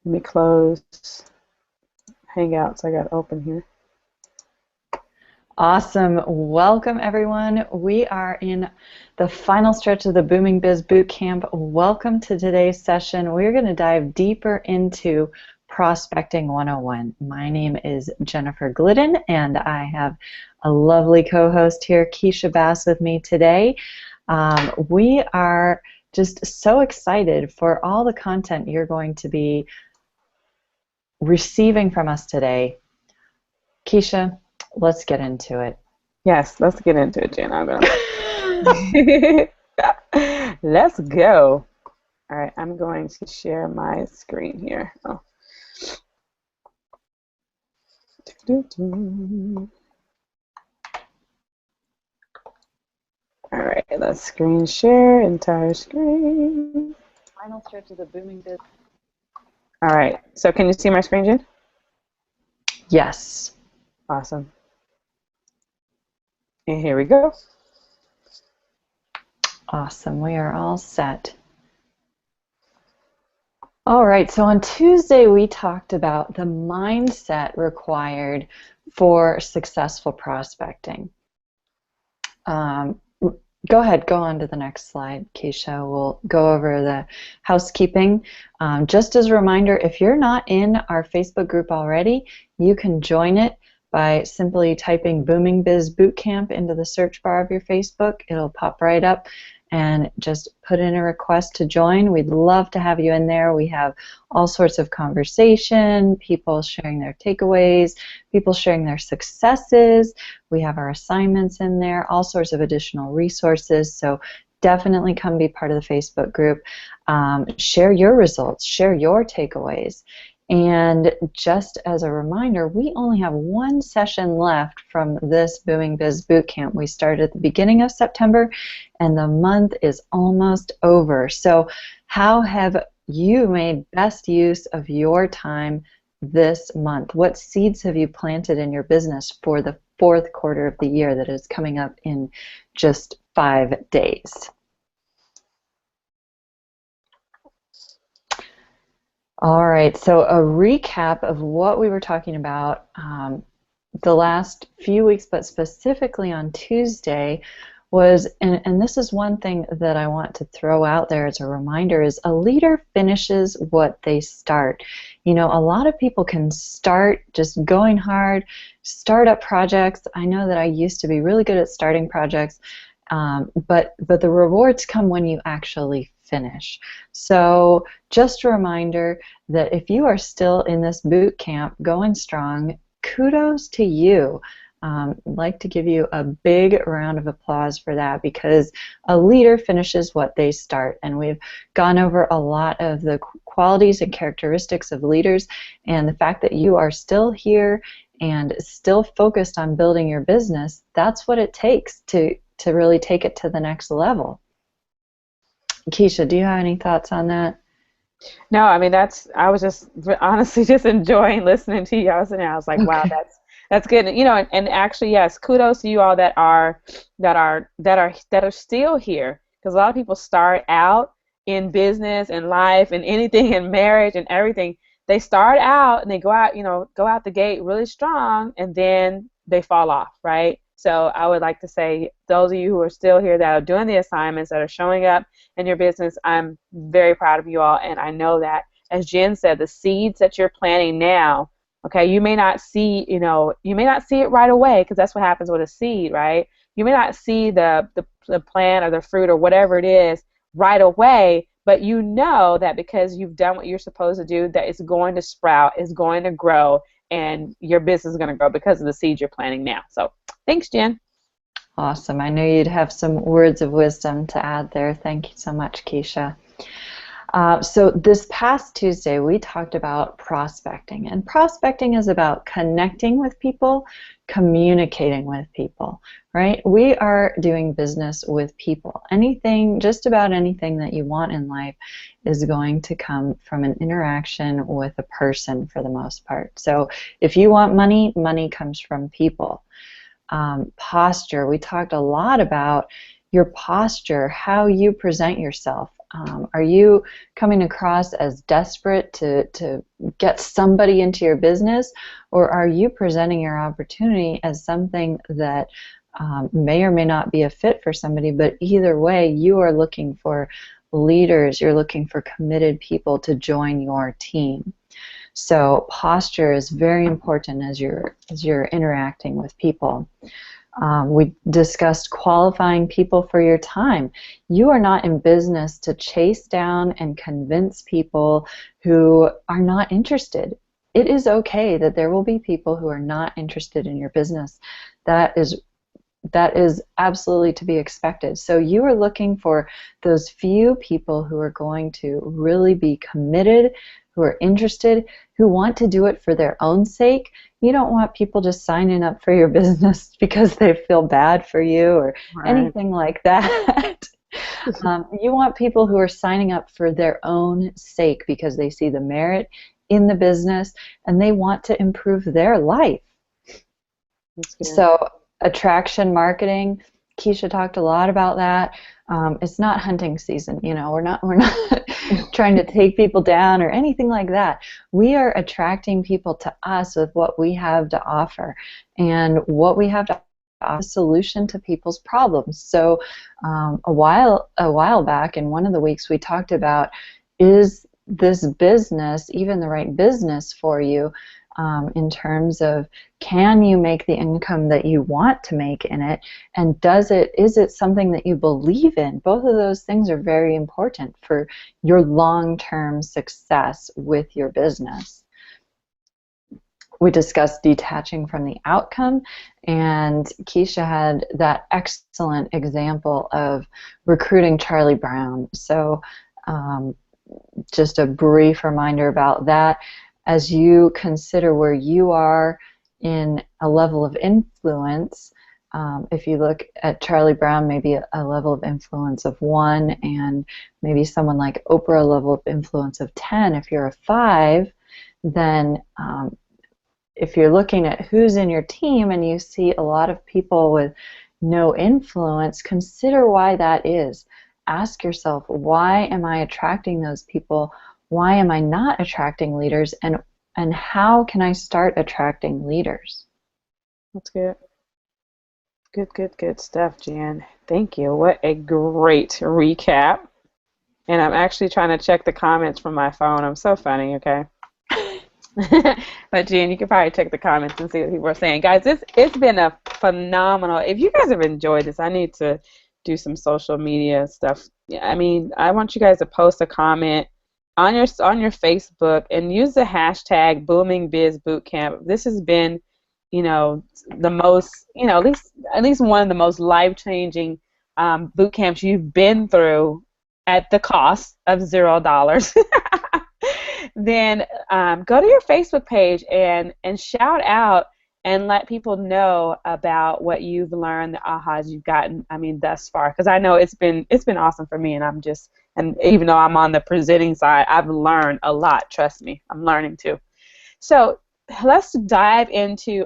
Let me close Hangouts. I got open here. Awesome. Welcome, everyone. We are in the final stretch of the Booming Biz Bootcamp. Welcome to today's session. We're going to dive deeper into Prospecting 101. My name is Jennifer Glidden, and I have a lovely co-host here, Keysha Bass, with me today. We are just so excited for all the content you're going to be receiving from us today. Keysha, let's get into it. Yes, let's get into it, Jen. Let's go. All right, I'm going to share my screen here. Oh. All right, let's screen share, entire screen. Final stretch of the Booming Biz. All right, so can you see my screen, Jen? Yes. Awesome. And here we go. Awesome. We are all set. All right. So on Tuesday, we talked about the mindset required for successful prospecting. Go ahead. Go on to the next slide, Keysha. We'll go over the housekeeping. Just as a reminder, if you're not in our Facebook group already, you can join it by simply typing Booming Biz Bootcamp into the search bar of your Facebook. It'll pop right up, and just put in a request to join. We'd love to have you in there. We have all sorts of conversation, people sharing their takeaways, people sharing their successes. We have our assignments in there, all sorts of additional resources. So definitely come be part of the Facebook group. Share your results, share your takeaways. And just as a reminder, we only have one session left from this Booming Biz Bootcamp. We started at the beginning of September, and the month is almost over. So how have you made best use of your time this month? What seeds have you planted in your business for the fourth quarter of the year that is coming up in just 5 days? All right, so a recap of what we were talking about the last few weeks, but specifically on Tuesday, was, and this is one thing that I want to throw out there as a reminder, is a leader finishes what they start. You know, a lot of people can start just going hard, start up projects. I know that I used to be really good at starting projects, but the rewards come when you actually finish. So just a reminder that if you are still in this boot camp going strong, kudos to you. I'd like to give you a big round of applause for that, because a leader finishes what they start. And we've gone over a lot of the qualities and characteristics of leaders, and the fact that you are still here and still focused on building your business, that's what it takes to really take it to the next level. Keysha, do you have any thoughts on that? No, I mean, I was just honestly just enjoying listening to you. I was like, wow, that's good. You know, and actually, yes, kudos to you all that are still here, because a lot of people start out in business and life and anything in marriage and everything. They start out and they go out the gate really strong, and then they fall off, right? So I would like to say, those of you who are still here that are doing the assignments, that are showing up in your business, I'm very proud of you all. And I know that, as Jen said, the seeds that you're planting now, okay, you may not see it right away, because that's what happens with a seed, right? You may not see the plant or the fruit or whatever it is right away, but you know that because you've done what you're supposed to do, that it's going to sprout, it's going to grow, and your business is going to grow because of the seeds you're planting now. So thanks, Jen. Awesome. I knew you'd have some words of wisdom to add there. Thank you so much, Keysha. So this past Tuesday, we talked about prospecting. And prospecting is about connecting with people, communicating with people, right? We are doing business with people. Anything, just about anything that you want in life is going to come from an interaction with a person for the most part. So if you want money, money comes from people. Posture, we talked a lot about your posture, how you present yourself. Are you coming across as desperate to get somebody into your business, or are you presenting your opportunity as something that may or may not be a fit for somebody, but either way, you are looking for leaders, you're looking for committed people to join your team. So posture is very important as you're interacting with people. We discussed qualifying people for your time. You are not in business to chase down and convince people who are not interested. It is okay that there will be people who are not interested in your business. That is absolutely to be expected. So you are looking for those few people who are going to really be committed, who are interested, who want to do it for their own sake. You don't want people just signing up for your business because they feel bad for you or anything like that. You want people who are signing up for their own sake because they see the merit in the business and they want to improve their life. So attraction marketing, Keysha talked a lot about that. It's not hunting season, you know. We're not trying to take people down or anything like that. We are attracting people to us with what we have to offer, and what we have to offer is a solution to people's problems. So a while back in one of the weeks we talked about, is this business even the right business for you? In terms of, can you make the income that you want to make in it, and is it something that you believe in? Both of those things are very important for your long-term success with your business. We discussed detaching from the outcome, and Keysha had that excellent example of recruiting Charlie Brown. So just a brief reminder about that. As you consider where you are in a level of influence, if you look at Charlie Brown, maybe a level of influence of 1, and maybe someone like Oprah, a level of influence of 10. If you're a 5, then if you're looking at who's in your team and you see a lot of people with no influence, consider why that is. Ask yourself, why am I attracting those people? Why am I not attracting leaders, and how can I start attracting leaders? That's good. Good stuff, Jan. Thank you. What a great recap. And I'm actually trying to check the comments from my phone. I'm so funny, okay? But Jan, you can probably check the comments and see what people are saying. Guys, it's been a phenomenal. If you guys have enjoyed this, I need to do some social media stuff. I mean, I want you guys to post a comment on your Facebook and use the hashtag #BoomingBizBootcamp. This has been, the most, at least one of the most life-changing boot camps you've been through at the cost of $0. Then go to your Facebook page and shout out and let people know about what you've learned, the ahas you've gotten, thus far. Because I know it's been awesome for me, and even though I'm on the presenting side, I've learned a lot. Trust me, I'm learning too. So let's dive into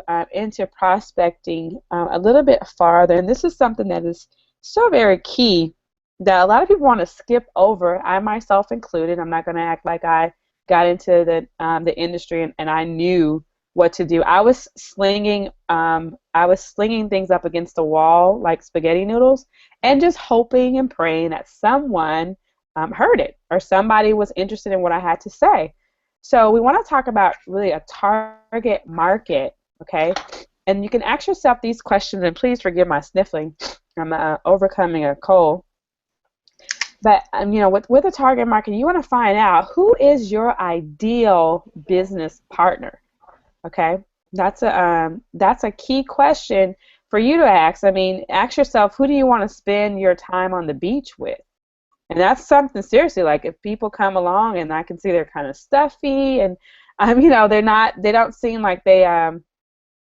prospecting a little bit farther. And this is something that is so very key that a lot of people want to skip over. I myself included. I'm not going to act like I got into the industry and I knew what to do. I was slinging things up against the wall like spaghetti noodles, and just hoping and praying that someone heard it or somebody was interested in what I had to say. So we want to talk about really a target market, okay? And you can ask yourself these questions, and please forgive my sniffling. I'm overcoming a cold. But with a target market, you want to find out who is your ideal business partner. Okay, that's a key question for you to ask. Ask yourself, who do you want to spend your time on the beach with? And that's something seriously. Like if people come along and I can see they're kind of stuffy and they don't seem like they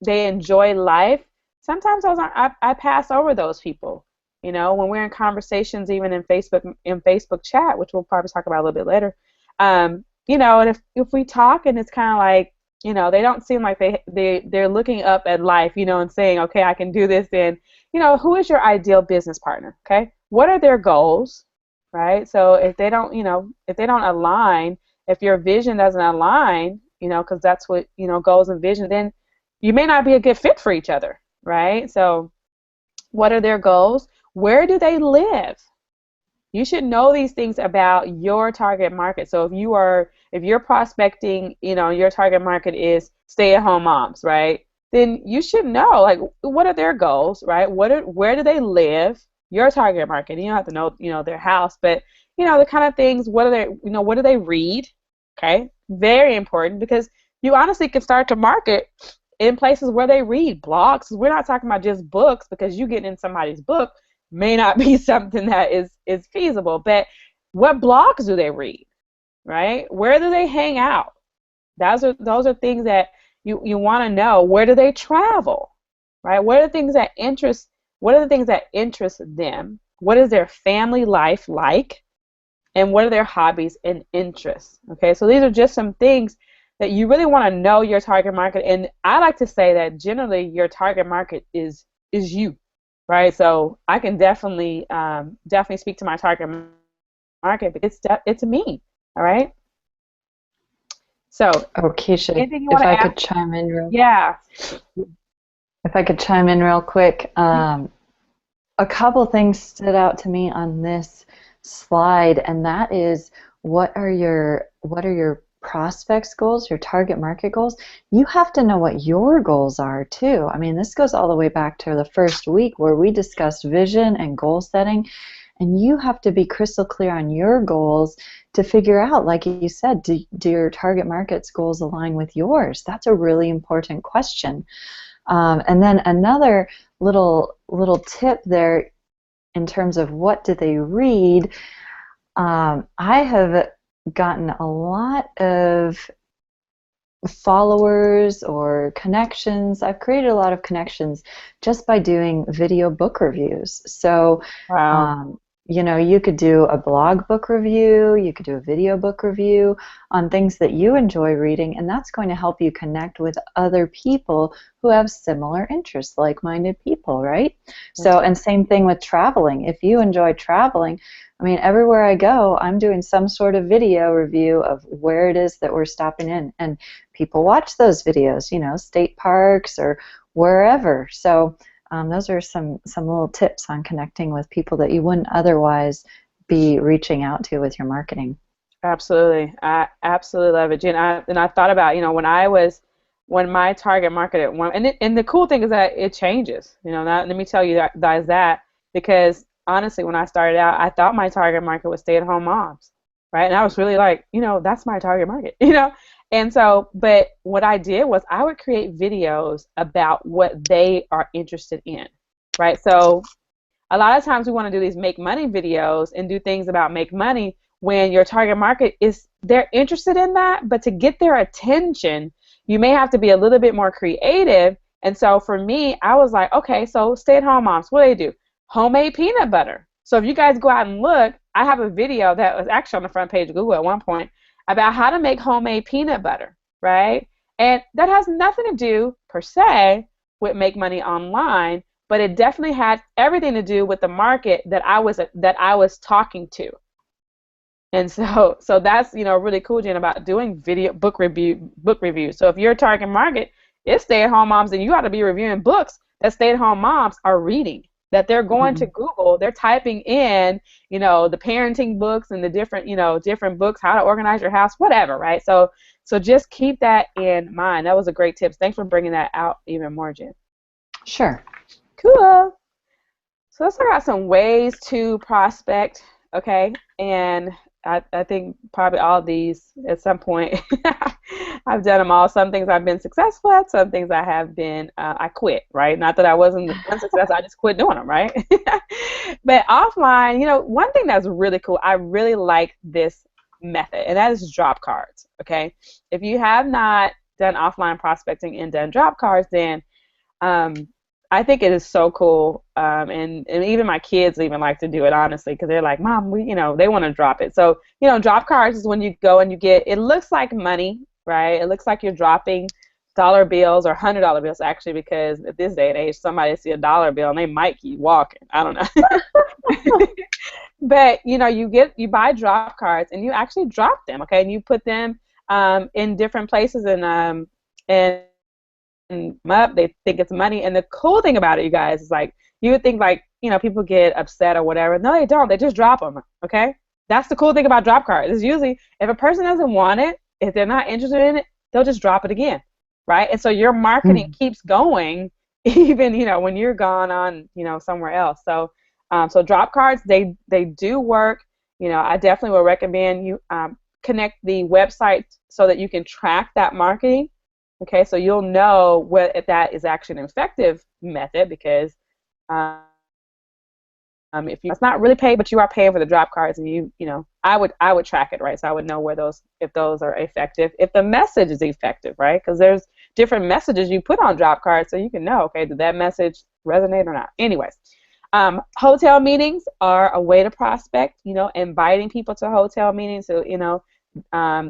enjoy life. Sometimes I pass over those people. When we're in conversations, even in Facebook chat, which we'll probably talk about a little bit later. And if we talk and it's kind of like, they don't seem like they're looking up at life, and saying, okay, I can do this. And who is your ideal business partner? Okay, what are their goals? right? So if they don't, if they don't align, if your vision doesn't align, because that's what, goals and vision, then you may not be a good fit for each other, right? So what are their goals? Where do they live? You should know these things about your target market. So if you're prospecting, your target market is stay-at-home moms, right? Then you should know, like, what are their goals, right? Where do they live? Your target market. You don't have to know, their house, but the kind of things. What do they read? Okay, very important, because you honestly can start to market in places where they read blogs. We're not talking about just books, because you get in somebody's book may not be something that is feasible. But what blogs do they read, right? Where do they hang out? Those are things that you want to know. Where do they travel, right? What are the things that interest them? What is their family life like? And what are their hobbies and interests? Okay, so these are just some things that you really want to know your target market. And I like to say that generally your target market is you, right? So I can definitely speak to my target market, but it's me. All right. So Oh, Keisha, anything you want to ask? Yeah. if I could chime in real quick, a couple things stood out to me on this slide, and that is, what are your prospects goals, your target market goals? You have to know what your goals are too. I mean, this goes all the way back to the first week where we discussed vision and goal setting, and you have to be crystal clear on your goals to figure out, like you said, do your target market's goals align with yours? That's a really important question. And then another little tip there in terms of what do they read. I have gotten a lot of followers or connections. I've created a lot of connections just by doing video book reviews. So, Wow. you could do a blog book review, you could do a video book review on things that you enjoy reading, and that's going to help you connect with other people who have similar interests, like-minded people, right? So, That's right. and same thing with traveling. If you enjoy traveling, I mean, everywhere I go, I'm doing some sort of video review of where it is that we're stopping in, and people watch those videos, state parks or wherever. So those are some little tips on connecting with people that you wouldn't otherwise be reaching out to with your marketing. Absolutely. I absolutely love it, Jen. And I thought about, when my target market at one, and the cool thing is that it changes. Let me tell you that because honestly, when I started out, I thought my target market was stay-at-home moms, right? And I was really like, that's my target market, And so, but what I did was I would create videos about what they are interested in, right? So a lot of times we want to do these make money videos and do things about make money when your target market is, they're interested in that, but to get their attention, you may have to be a little bit more creative. And so for me, I was like, okay, so stay-at-home moms, what do they do? Homemade peanut butter. So if you guys go out and look, I have a video that was actually on the front page of Google at one point about how to make homemade peanut butter, right? And that has nothing to do per se with make money online, but it definitely had everything to do with the market that I was talking to. And so that's really cool, Jen, about doing video book reviews. So if your target market is stay-at-home moms, then you ought to be reviewing books that stay-at-home moms are reading. That they're going to Mhm. Google, they're typing in, the parenting books and the different books, how to organize your house, whatever, right? So just keep that in mind. That was a great tip. Thanks for bringing that out even more, Jen. Sure. Cool. So let's talk about some ways to prospect, okay? And I think probably all of these at some point I've done them all. Some things I've been successful at, some things I have been, I quit, right? Not that I wasn't unsuccessful, I just quit doing them, right? But offline, one thing that's really cool, I really like this method, and that is drop cards, okay? If you have not done offline prospecting and done drop cards, then um, I think it is so cool, and even my kids even like to do it, honestly, because they're like, Mom, they want to drop it. So, drop cards is when you go and you get, it looks like money, right? It looks like you're dropping dollar bills or $100 bills, actually, because at this day and age, somebody see a dollar bill and they might keep walking. I don't know. But you buy drop cards and you actually drop them, okay, and you put them in different places, and up, they think it's money. And the cool thing about it, you guys, is like you would think like people get upset or whatever. No, they don't. They just drop them. Okay, that's the cool thing about drop cards. Is usually if a person doesn't want it, if they're not interested in it, they'll just drop it again, right? And so your marketing Mm. keeps going even when you're gone on somewhere else. So drop cards, they do work. I definitely would recommend you connect the website so that you can track that marketing. Okay, so you'll know if that is actually an effective method, because um, if it's not really paid, but you are paying for the drop cards, and I would track it, right? So I would know if those are effective, if the message is effective, right? Because there's different messages you put on drop cards, so you can know, okay, did that message resonate or not? Anyways, hotel meetings are a way to prospect. Inviting people to hotel meetings, so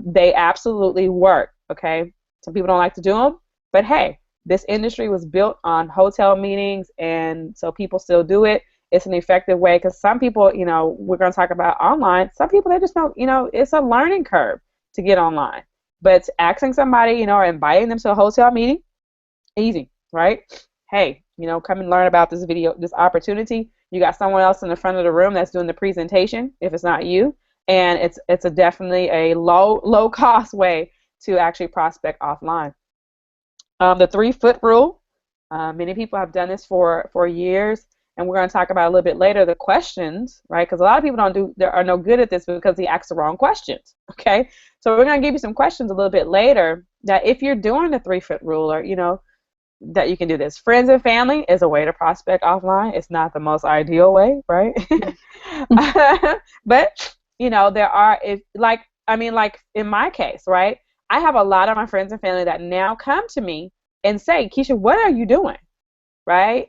they absolutely work. Okay, some people don't like to do them, but hey, this industry was built on hotel meetings, and so people still do it. It's an effective way, because some people, we're going to talk about online. Some people, they just don't, it's a learning curve to get online. But asking somebody, or inviting them to a hotel meeting, easy, right? Hey, come and learn about this opportunity. You got someone else in the front of the room that's doing the presentation, if it's not you, and it's definitely a low cost way to actually prospect offline. The 3-foot rule. Many people have done this for years, and we're going to talk about a little bit later the questions, right? Because a lot of people they are no good at this because they ask the wrong questions. Okay, so we're going to give you some questions a little bit later that if you're doing the 3-foot rule, or that you can do this. Friends and family is a way to prospect offline. It's not the most ideal way, right? But there are, if like I mean, like in my case, right? I have a lot of my friends and family that now come to me and say, Keysha, what are you doing? Right?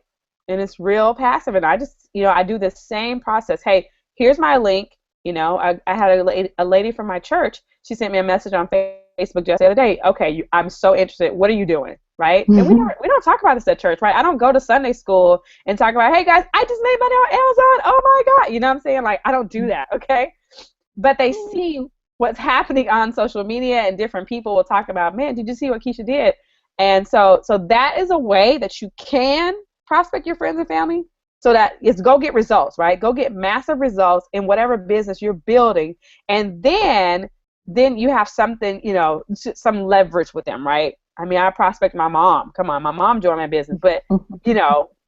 And it's real passive. And I just, I do the same process. Hey, here's my link. I had a lady from my church. She sent me a message on Facebook just the other day. Okay, I'm so interested. What are you doing? Right? And we don't talk about this at church, right? I don't go to Sunday school and talk about, hey guys, I just made money on Amazon. Oh my God. You know what I'm saying? Like, I don't do that. Okay. But they see what's happening on social media, and different people will talk about, man, did you see what Keysha did? And so that is a way that you can prospect your friends and family, so that it's go get results, right? Go get massive results in whatever business you're building, and then you have something, some leverage with them, right? I mean, I prospect my mom. Come on, my mom joined my business, but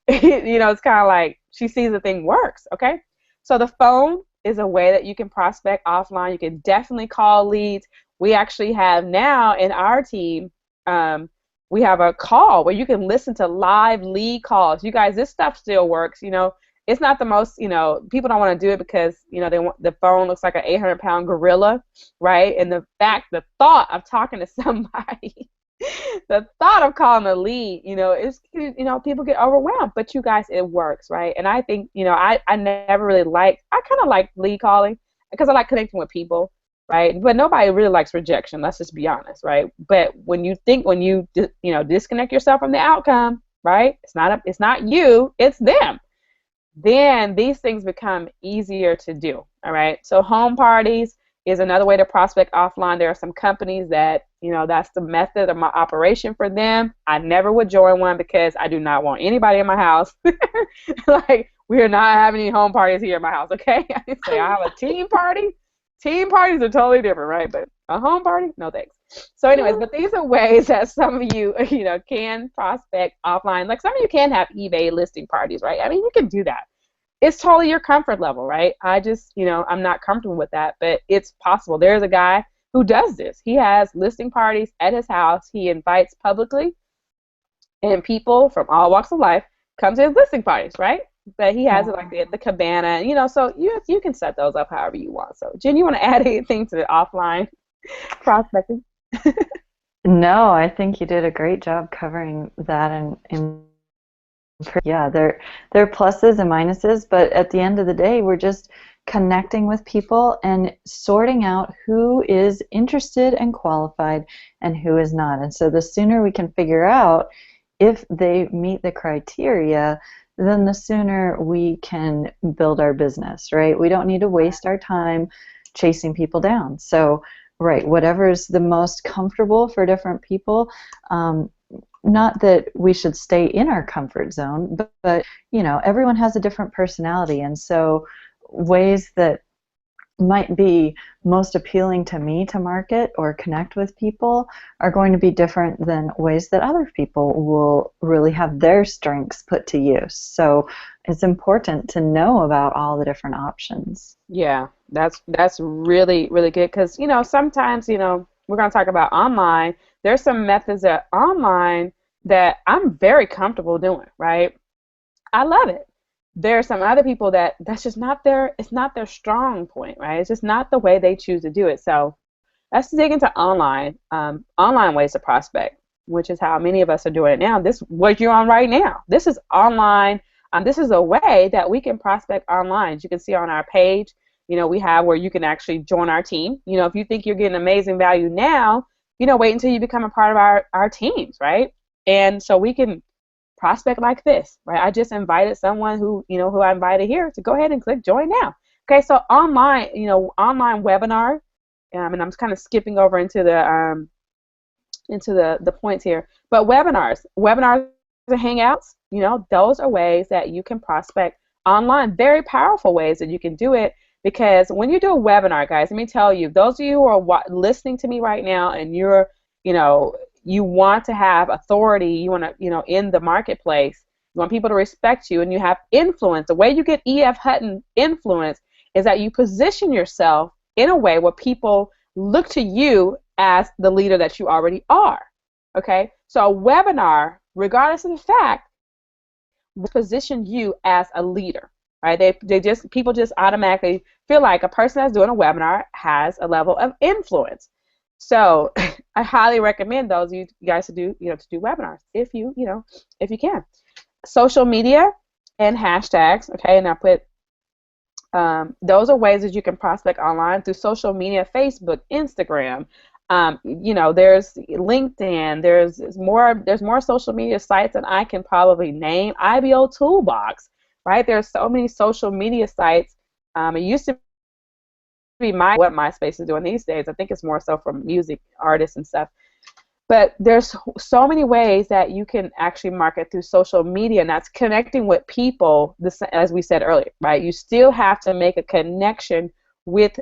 it's kind of like she sees the thing works. Okay, so the phone is a way that you can prospect offline. You can definitely call leads. We actually have now in our team, we have a call where you can listen to live lead calls. You guys, this stuff still works. It's not the most, people don't want to do it because, they want, the phone looks like an 800-pound gorilla, right? And the thought of talking to somebody, the thought of calling a lead, people get overwhelmed. But you guys, it works, right? And I think, I never really I kind of like lead calling because I like connecting with people, right? But nobody really likes rejection. Let's just be honest, right? But when you disconnect yourself from the outcome, right? It's not you, it's them. Then these things become easier to do. All right. So home parties is another way to prospect offline. There are some companies that, that's the method of my operation for them. I never would join one because I do not want anybody in my house. Like, we are not having any home parties here in my house, okay? I say I have a team party. Team parties are totally different, right? But a home party, no thanks. So anyways, but these are ways that some of you, can prospect offline. Like, some of you can have eBay listing parties, right? I mean, you can do that. It's totally your comfort level, right? I just, I'm not comfortable with that, but it's possible. There's a guy who does this. He has listing parties at his house. He invites publicly, and people from all walks of life come to his listing parties, right? But he has it like the cabana, so you can set those up however you want. So, Jen, you want to add anything to the offline prospecting? No, I think you did a great job covering that, and yeah, there are pluses and minuses, but at the end of the day, we're just connecting with people and sorting out who is interested and qualified and who is not. And so the sooner we can figure out if they meet the criteria, then the sooner we can build our business, right? We don't need to waste our time chasing people down. So, right, whatever is the most comfortable for different people. Not that we should stay in our comfort zone, but everyone has a different personality, and so ways that might be most appealing to me to market or connect with people are going to be different than ways that other people will really have their strengths put to use. So it's important to know about all the different options. Yeah, that's really really good because sometimes we're going to talk about online. There's some methods that online that I'm very comfortable doing, right? I love it. There are some other people that's just not their it's not their strong point, right? It's just not the way they choose to do it. So let's dig into online ways to prospect, which is how many of us are doing it now. This what you're on right now. This is online. This is a way that we can prospect online. As you can see on our page, we have where you can actually join our team. If you think you're getting amazing value now, wait until you become a part of our teams, right? And so we can prospect like this, right? I just invited someone who I invited here to go ahead and click join now. Okay, so online webinar, and I'm just kind of skipping over into the points here. But webinars and hangouts, those are ways that you can prospect online. Very powerful ways that you can do it because when you do a webinar, guys, let me tell you, those of you who are listening to me right now and you want to have authority, you want to, in the marketplace, you want people to respect you and you have influence. The way you get E.F. Hutton influence is that you position yourself in a way where people look to you as the leader that you already are. Okay, so a webinar, regardless of the fact, will position you as a leader, right? People just automatically feel like a person that's doing a webinar has a level of influence. So I highly recommend those of you guys to do webinars if you can. Social media and hashtags, okay, and I put those are ways that you can prospect online through social media, Facebook, Instagram. There's LinkedIn. There's more social media sites than I can probably name. IBO Toolbox, right? There's so many social media sites. It used to be what MySpace is doing these days. I think it's more so for music artists and stuff. But there's so many ways that you can actually market through social media, and that's connecting with people. As we said earlier, right? You still have to make a connection with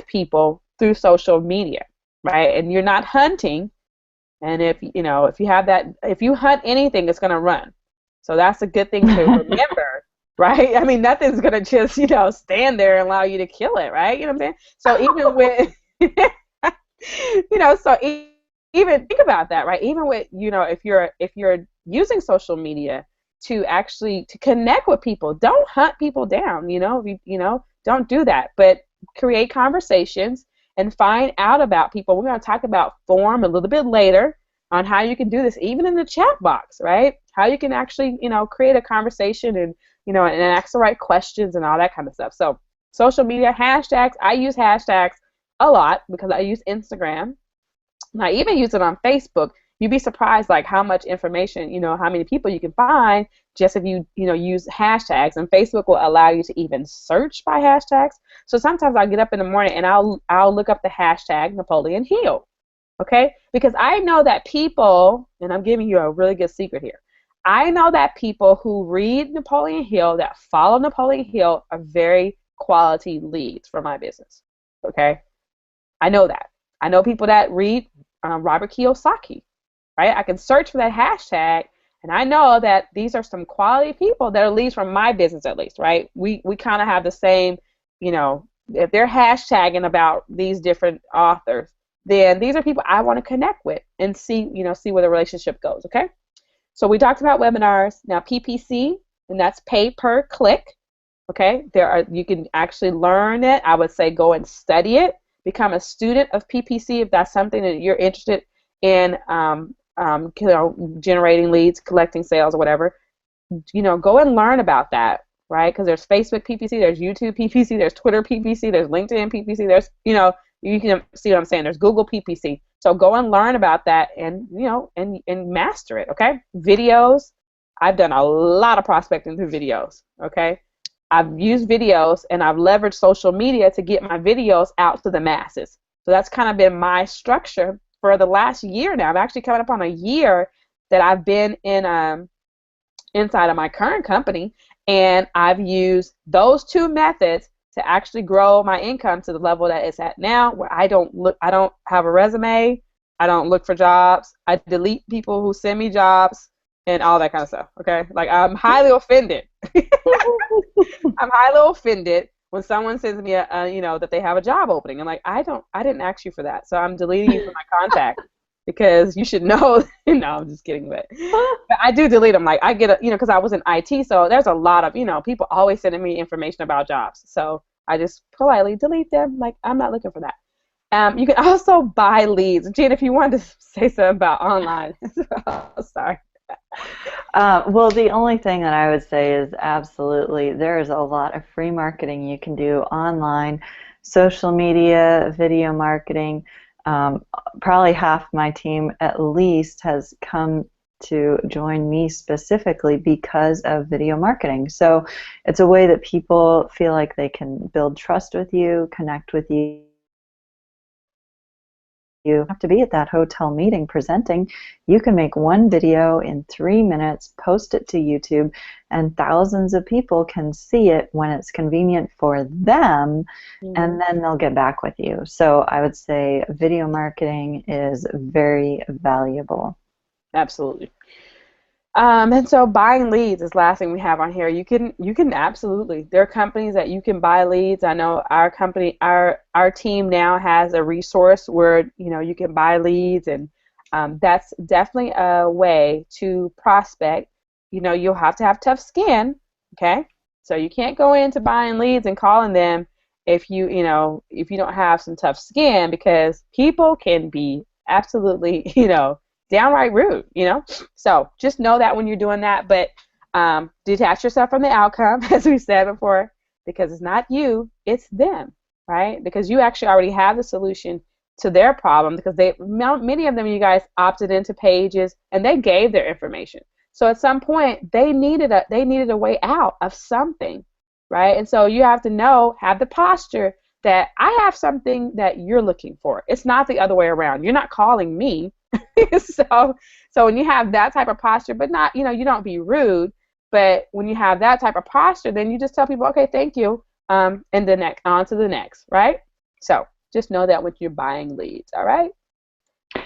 people through social media, right? And you're not hunting. And if you hunt anything, it's going to run. So that's a good thing to remember, right? I mean, nothing's going to just stand there and allow you to kill it, right? You know what I'm saying? So even with even think about that, right? Even with if you're using social media to connect with people, don't hunt people down. Don't do that, but create conversations and find out about people. We're going to talk about form a little bit later on how you can do this, even in the chat box, right? How you can actually create a conversation and and ask the right questions and all that kind of stuff. So social media, hashtags. I use hashtags a lot because I use Instagram. And I even use it on Facebook. You'd be surprised like how much information, how many people you can find just if you use hashtags. And Facebook will allow you to even search by hashtags. So sometimes I'll get up in the morning and I'll look up the hashtag Napoleon Hill. Okay? Because I know that people, and I'm giving you a really good secret here, I know that people who read Napoleon Hill, that follow Napoleon Hill, are very quality leads for my business. Okay? I know that. I know people that read Robert Kiyosaki, right? I can search for that hashtag, and I know that these are some quality people that are leads from my business, at least, right? We kind of have the same, if they're hashtagging about these different authors, then these are people I want to connect with and see where the relationship goes, okay? So we talked about webinars. Now PPC, and that's pay per click, okay? You can actually learn it. I would say go and study it. Become a student of PPC if that's something that you're interested in, generating leads, collecting sales, or whatever. Go and learn about that, right? Because there's Facebook PPC, there's YouTube PPC, there's Twitter PPC, there's LinkedIn PPC, there's you can see what I'm saying. There's Google PPC. So go and learn about that and and master it. Okay, videos. I've done a lot of prospecting through videos. Okay. I've used videos and I've leveraged social media to get my videos out to the masses. So that's kind of been my structure for the last year now. I'm actually coming up on a year that I've been in inside of my current company, and I've used those two methods to actually grow my income to the level that it's at now, where I don't have a resume, I don't look for jobs, I delete people who send me jobs and all that kind of stuff. Okay, like I'm highly offended. I'm highly offended when someone sends me that they have a job opening. I'm like, I didn't ask you for that, so I'm deleting you from my contact because you should know. No, I'm just kidding, but I do delete them. Like I get because I was in IT, so there's a lot of people always sending me information about jobs, so I just politely delete them. Like I'm not looking for that. You can also buy leads. Jen, if you wanted to say something about online, sorry. Well, the only thing that I would say is absolutely there is a lot of free marketing you can do online, social media, video marketing. Probably half my team at least has come to join me specifically because of video marketing. So it's a way that people feel like they can build trust with you, connect with you. You have to be at that hotel meeting presenting. You can make one video in 3 minutes, post it to YouTube, and thousands of people can see it when it's convenient for them, and then they'll get back with you. So I would say video marketing is very valuable. Absolutely. And so buying leads is the last thing we have on here. You can absolutely. There are companies that you can buy leads. I know our company, our team now has a resource where you can buy leads, and that's definitely a way to prospect. You'll have to have tough skin, okay? So you can't go into buying leads and calling them if you don't have some tough skin, because people can be absolutely downright rude. So just know that when you're doing that, but detach yourself from the outcome, as we said before, because it's not you, it's them, right? Because you actually already have the solution to their problem, because many of them, you guys, opted into pages and they gave their information. So at some point they needed a way out of something, right? And so you have to have the posture that I have something that you're looking for. It's not the other way around. You're not calling me. So when you have that type of posture, but not, you don't be rude, but when you have that type of posture, then you just tell people, okay, thank you, and on to the next, right? So just know that when you're buying leads, all right?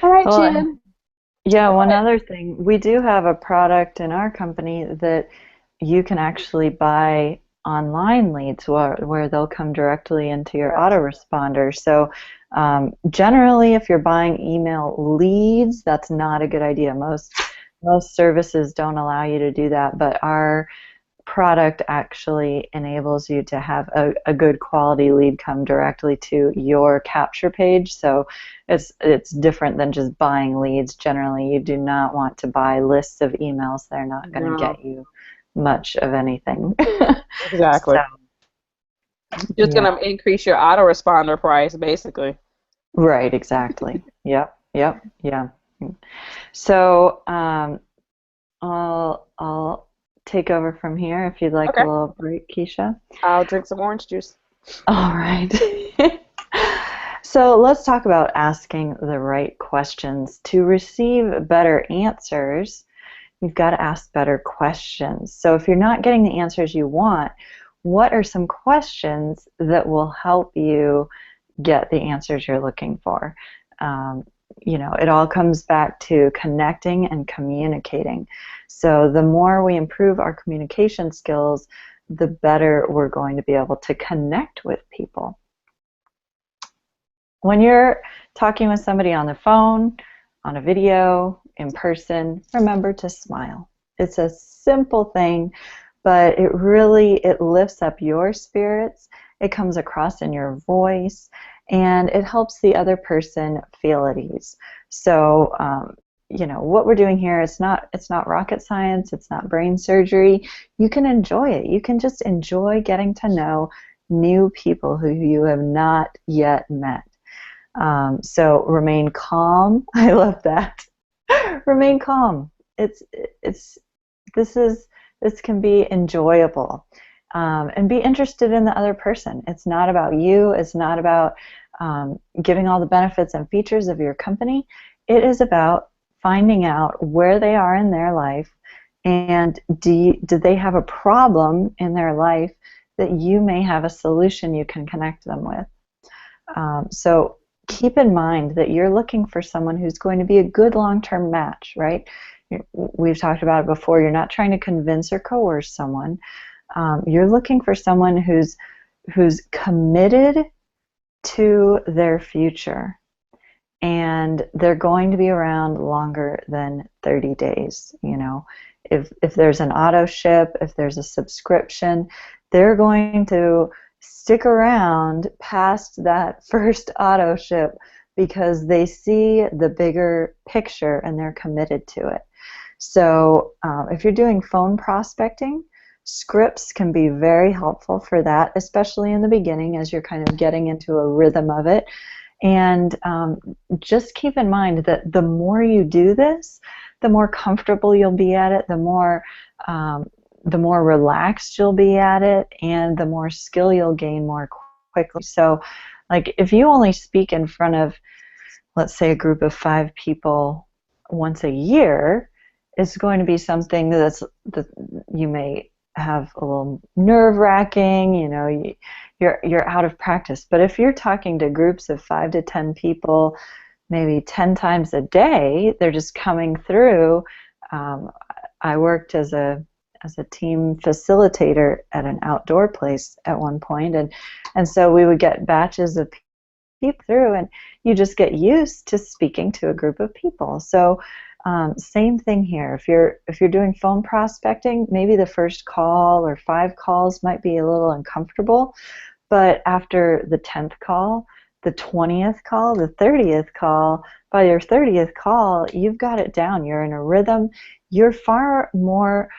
All right, Well, Jen. yeah, Go one ahead. other thing, we do have a product in our company that you can actually buy online leads where they'll come directly into your Yes. autoresponder. So generally, if you're buying email leads, that's not a good idea. Most services don't allow you to do that, but our product actually enables you to have a good quality lead come directly to your capture page. So it's different than just buying leads. Generally, you do not want to buy lists of emails. They're not going to No, get you much of anything. exactly. So, Just yeah, gonna increase your autoresponder price, basically. right, exactly. Yep, yep, yeah. So, I'll take over from here if you'd like a Okay. little break, Keisha. I'll drink some orange juice. All right. So let's talk about asking the right questions. To receive better answers, you've got to ask better questions. So if you're not getting the answers you want, what are some questions that will help you get the answers you're looking for? Um, it all comes back to connecting and communicating. So the more we improve our communication skills, the better we're going to be able to connect with people. When you're talking with somebody on the phone, on a video, in person, remember to smile. It's a simple thing, but it lifts up your spirits. It comes across in your voice, and it helps the other person feel at ease. So, what we're doing here, it's not rocket science. It's not brain surgery. You can enjoy it. You can just enjoy getting to know new people who you have not yet met. So remain calm. I love that. Remain calm. It's this can be enjoyable. And be interested in the other person. It's not about you. It's not about giving all the benefits and features of your company. It is about finding out where they are in their life, and do they have a problem in their life that you may have a solution you can connect them with. So keep in mind that you're looking for someone who's going to be a good long-term match, right? We've talked about it before. You're not trying to convince or coerce someone. You're looking for someone who's committed to their future, and they're going to be around longer than 30 days. You know, if there's an auto ship, if there's a subscription, they're going to stick around past that first auto ship because they see the bigger picture and they're committed to it. So if you're doing phone prospecting, scripts can be very helpful for that, especially in the beginning as you're kind of getting into a rhythm of it. And just keep in mind that the more you do this, the more comfortable you'll be at it, the more relaxed you'll be at it, and the more skill you'll gain more quickly. So, like, if you only speak in front of, let's say, a group of 5 people once a year, it's going to be something that you may have a little nerve-wracking. You know, you're out of practice. But if you're talking to groups of 5 to 10 people, maybe 10 times a day, they're just coming through. I worked as a team facilitator at an outdoor place at one point, and so we would get batches of people through, and you just get used to speaking to a group of people. So same thing here. If you're doing phone prospecting, maybe the first call or 5 calls might be a little uncomfortable, but after the 10th call, the 20th call, the 30th call, by your 30th call, you've got it down. You're in a rhythm. You're far more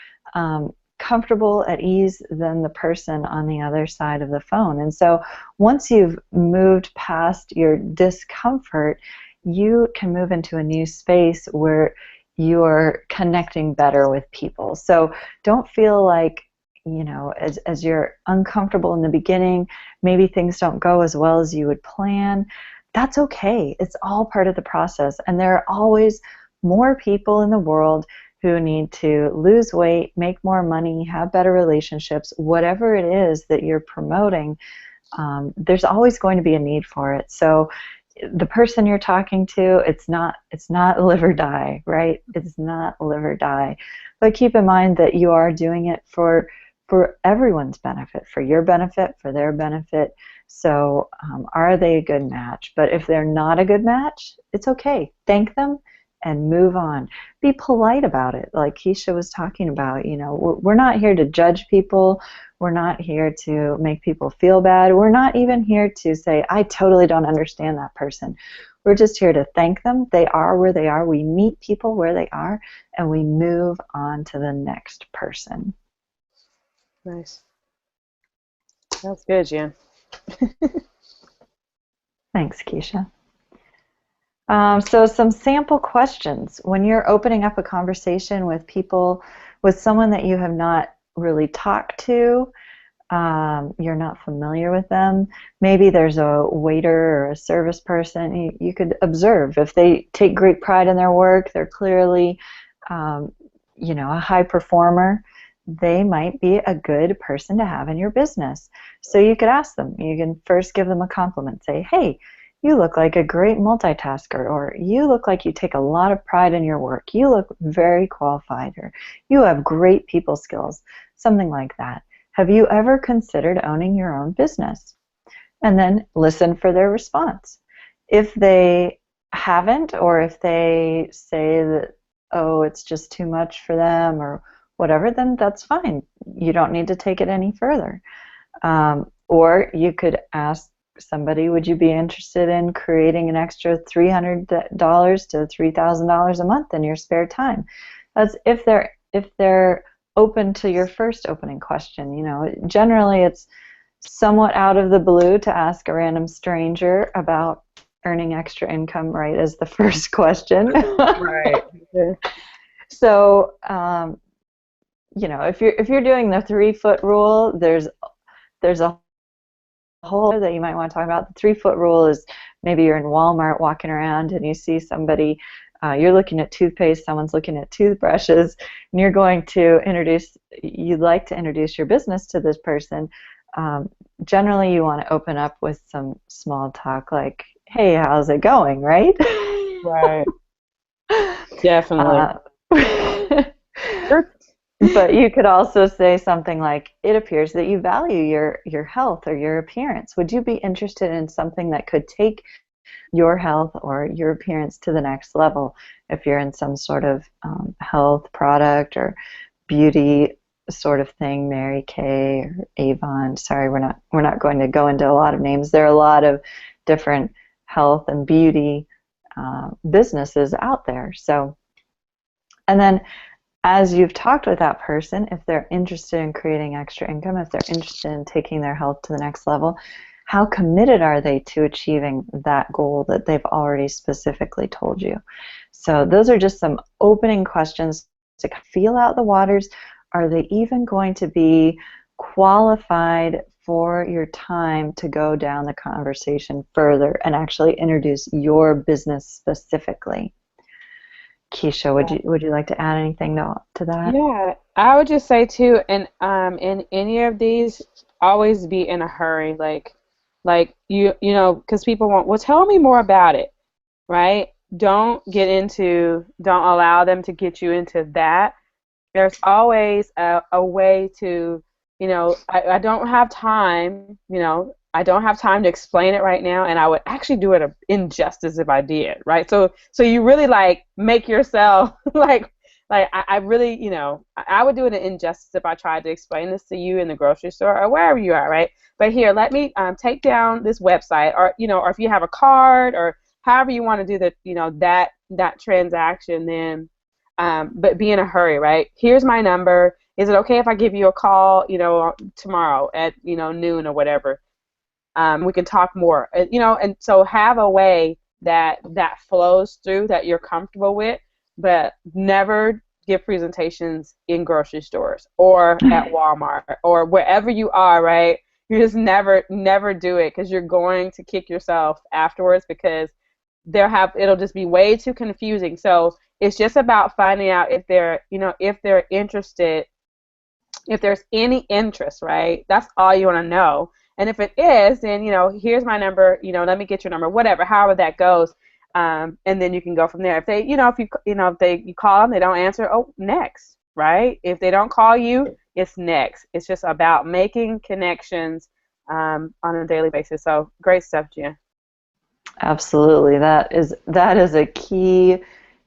comfortable, at ease than the person on the other side of the phone. And so once you've moved past your discomfort, you can move into a new space where you're connecting better with people. So don't feel like, you know, as you're uncomfortable in the beginning, maybe things don't go as well as you would plan. That's okay. It's all part of the process. And there are always more people in the world who need to lose weight, make more money, have better relationships, whatever it is that you're promoting. There's always going to be a need for it. So the person you're talking to, it's not live or die, right? It's not live or die. But keep in mind that you are doing it for everyone's benefit, for your benefit, for their benefit. So are they a good match? But if they're not a good match, it's okay. Thank them and move on. Be polite about it, like Keysha was talking about. You know, we're not here to judge people. We're not here to make people feel bad. We're not even here to say, I totally don't understand that person. We're just here to thank them. They are where they are. We meet people where they are, and we move on to the next person. Nice. That's good, Jen. Thanks, Keysha. So some sample questions. When you're opening up a conversation with people, with someone that you have not really talked to, you're not familiar with them, maybe there's a waiter or a service person, you could observe. If they take great pride in their work, they're clearly you know, a high performer, they might be a good person to have in your business. So you could ask them. You can first give them a compliment. Say, hey, you look like a great multitasker, or you look like you take a lot of pride in your work. You look very qualified, or you have great people skills, something like that. Have you ever considered owning your own business? And then listen for their response. If they haven't, or if they say that, oh, it's just too much for them, or whatever, then that's fine. You don't need to take it any further. Or you could ask somebody, would you be interested in creating an extra $300 to $3,000 a month in your spare time? That's if they're open to your first opening question. You know, generally it's somewhat out of the blue to ask a random stranger about earning extra income right as the first question. Right. So if you're doing the 3-foot rule, there's a whole that you might want to talk about. The 3-foot rule is maybe you're in Walmart walking around and you see somebody, you're looking at toothpaste, someone's looking at toothbrushes, and you'd like to introduce your business to this person. Generally, you want to open up with some small talk like, hey, how's it going, right? Right. Definitely. uh, But you could also say something like, it appears that you value your health or your appearance. Would you be interested in something that could take your health or your appearance to the next level? If you're in some sort of health product or beauty sort of thing, Mary Kay or Avon. Sorry, we're not going to go into a lot of names. There are a lot of different health and beauty businesses out there. So, and then as you've talked with that person, if they're interested in creating extra income, if they're interested in taking their health to the next level, how committed are they to achieving that goal that they've already specifically told you? So those are just some opening questions to feel out the waters. Are they even going to be qualified for your time to go down the conversation further and actually introduce your business specifically? Keysha, would you like to add anything to that? Yeah, I would just say too, and in any of these, always be in a hurry, like because people want, well, tell me more about it, right? Don't allow them to get you into that. There's always a way to, I don't have time, I don't have time to explain it right now, and I would actually do it an injustice if I did, right? So you really like make yourself like I really, I would do it an injustice if I tried to explain this to you in the grocery store or wherever you are, right? But here, let me take down this website, or if you have a card, or however you want to do that transaction, then but be in a hurry, right? Here's my number. Is it okay if I give you a call, tomorrow at, noon or whatever? We can talk more, and so have a way that flows through that you're comfortable with, but never give presentations in grocery stores or at Walmart or wherever you are, right? You just never do it, because you're going to kick yourself afterwards, because it'll just be way too confusing. So it's just about finding out if they're interested, if there's any interest, right? That's all you want to know. And if it is, then here's my number. Let me get your number, whatever, however that goes. And then you can go from there. If they, if you call them, they don't answer. Oh, next, right? If they don't call you, it's next. It's just about making connections on a daily basis. So great stuff, Jen. Absolutely. That is a key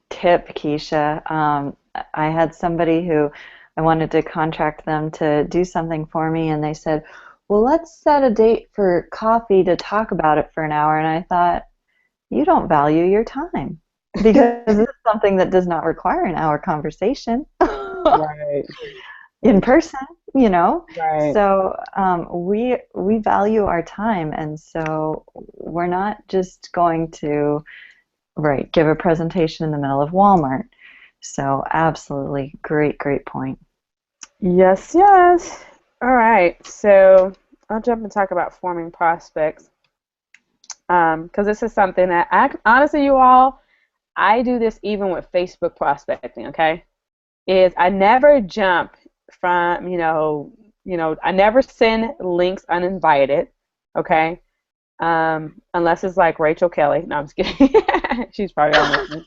tip, Keysha. I had somebody who I wanted to contract them to do something for me, and they said, well, let's set a date for coffee to talk about it for an hour. And I thought, you don't value your time, because this is something that does not require an hour conversation Right. in person, Right. So we value our time, and so we're not just going to give a presentation in the middle of Walmart. So absolutely, great point. Yes, yes. All right. So I'll jump and talk about forming prospects. Because this is something that honestly, you all, I do this even with Facebook prospecting. Okay, is I never jump from I never send links uninvited. Okay, unless it's like Rachel Kelly. No, I'm just kidding. She's probably on this one.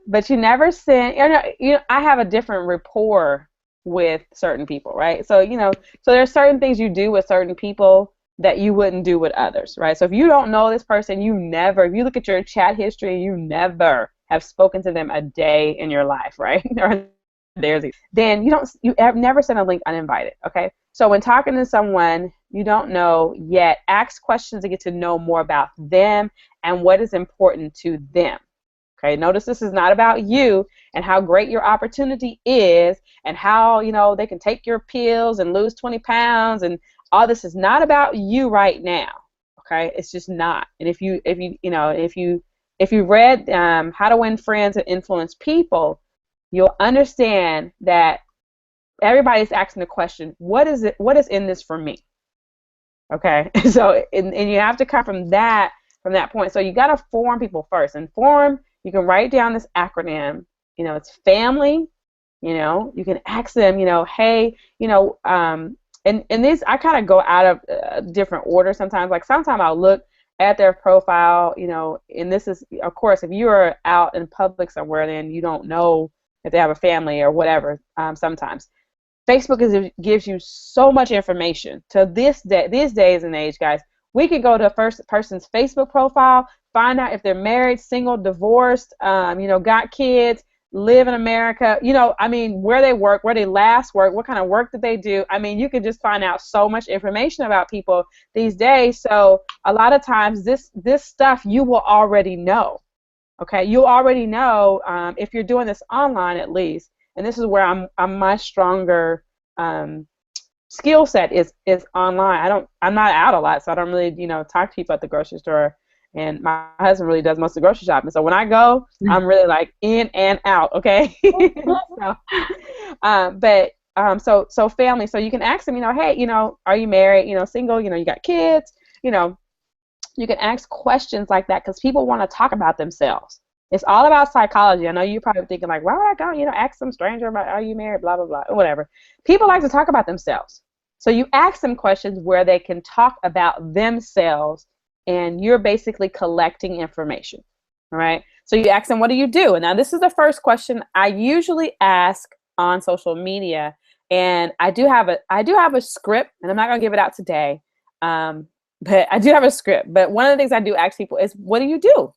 But you never send. I have a different rapport with certain people, right? So there's certain things you do with certain people that you wouldn't do with others, right? So if you don't know this person, if you look at your chat history, you never have spoken to them a day in your life, right? Or then you have never sent a link uninvited, okay? So when talking to someone you don't know yet, ask questions to get to know more about them and what is important to them. Okay, notice this is not about you and how great your opportunity is and how, they can take your pills and lose 20 pounds, and all this is not about you right now. Okay, it's just not. And if you read How to Win Friends and Influence People, you'll understand that everybody's asking the question, what is it? What is in this for me? Okay, so and you have to come from that point. So you got to form people first, and form. You can write down this acronym. It's family. You can ask them. Hey, and these I kind of go out of different order sometimes. Like sometimes I'll look at their profile. And this is of course if you are out in public somewhere, then you don't know if they have a family or whatever. Sometimes. Gives you so much information to these days and age, guys. We can go to a first person's Facebook profile, find out if they're married, single, divorced, got kids, live in America, where they work, where they last work, what kind of work did they do. You can just find out so much information about people these days. So a lot of times this stuff you will already know. Okay, you already know if you're doing this online at least. And this is where I'm my stronger skill set is online. I'm not out a lot, so I don't really talk to people at the grocery store. And my husband really does most of the grocery shopping. So when I go, I'm really like in and out. Okay. So family. So you can ask them, hey, are you married? Single? You got kids? You can ask questions like that because people want to talk about themselves. It's all about psychology. I know you're probably thinking like, why would I go, ask some stranger about are you married, blah, blah, blah, or whatever. People like to talk about themselves. So you ask them questions where they can talk about themselves and you're basically collecting information. All right. So you ask them, what do you do? And now this is the first question I usually ask on social media. And I do have a script, and I'm not going to give it out today. But I do have a script. But one of the things I do ask people is, what do you do?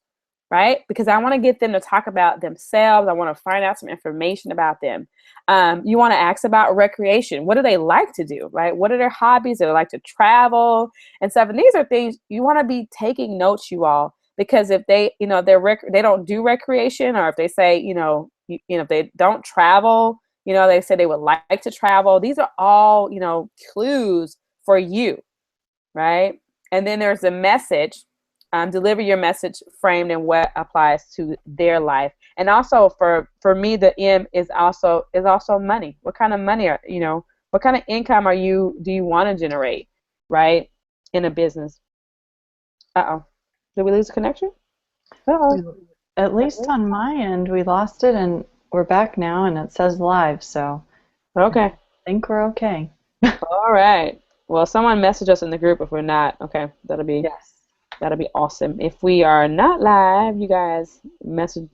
Right? Because I want to get them to talk about themselves. I want to find out some information about them. You want to ask about recreation. What do they like to do? Right? What are their hobbies? Do they like to travel and stuff? And these are things you want to be taking notes, you all, because if they, they don't do recreation, or if they say, if they don't travel, they say they would like to travel. These are all, clues for you, right? And then there's a message. Deliver your message framed in what applies to their life. And also for me, the M is also money. What kind of money what kind of income do you want to generate, right? In a business. Uh-oh. Did we lose connection? Uh-oh. At least on my end, we lost it, and we're back now, and it says live, so okay. I think we're okay. All right. Well, someone message us in the group if we're not. Okay, that'll be awesome. If we are not live, you guys message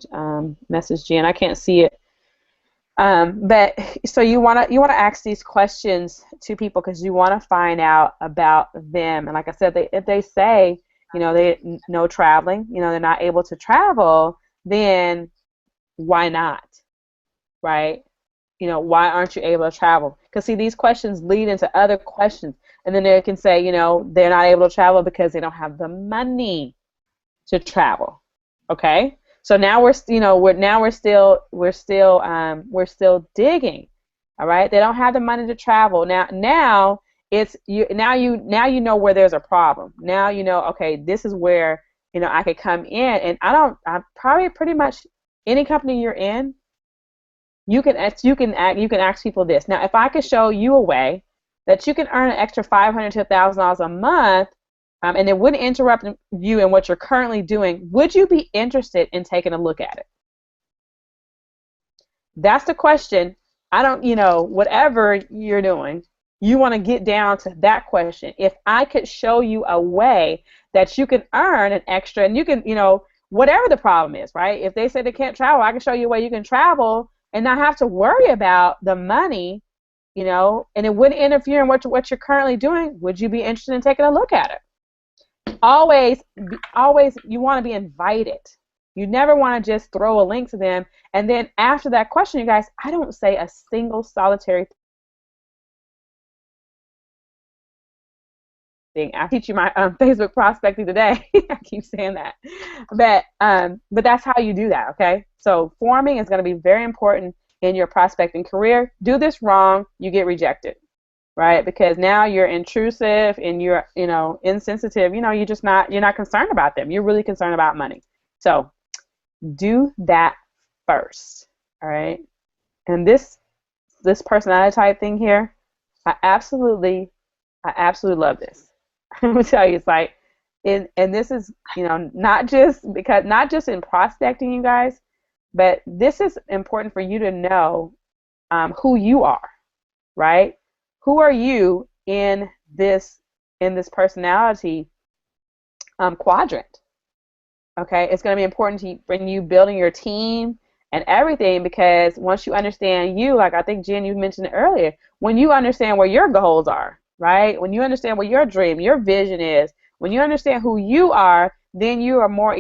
Jen. I can't see it. But so you wanna ask these questions to people because you want to find out about them. And like I said, if they say they no traveling, they're not able to travel, then why not, right? Why aren't you able to travel? Because see, these questions lead into other questions. And then they can say, they're not able to travel because they don't have the money to travel. Okay? So now we're still digging. All right? They don't have the money to travel. Now it's you know where there's a problem. Now okay, this is where, I could come in, and I probably pretty much any company you're in, you can ask people this. Now, if I could show you a way that you can earn an extra $500 to $1,000 a month, and it wouldn't interrupt you in what you're currently doing, would you be interested in taking a look at it? That's the question. Whatever you're doing, you want to get down to that question. If I could show you a way that you can earn an extra, and you can, whatever the problem is, right? If they say they can't travel, I can show you a way you can travel and not have to worry about the money, and it wouldn't interfere in what you're currently doing. Would you be interested in taking a look at it? Always, you want to be invited. You never want to just throw a link to them. And then after that question, you guys, I don't say a single solitary thing. I teach you my Facebook prospecting today. I keep saying that. But that's how you do that, okay? So forming is going to be very important in your prospecting career. Do this wrong, you get rejected, right? Because now you're intrusive and you're, insensitive. You're not concerned about them. You're really concerned about money. So do that first, all right? And this personality type thing here, I absolutely I absolutely love this. I'm gonna tell you, it's like, and this is, not just in prospecting, you guys, but this is important for you to know who you are, right? Who are you in this personality quadrant? Okay, it's going to be important to when you building your team and everything, because once you understand you, like I think Jen, you mentioned it earlier, when you understand where your goals are, right? When you understand what your dream, your vision is, when you understand who you are, then you are more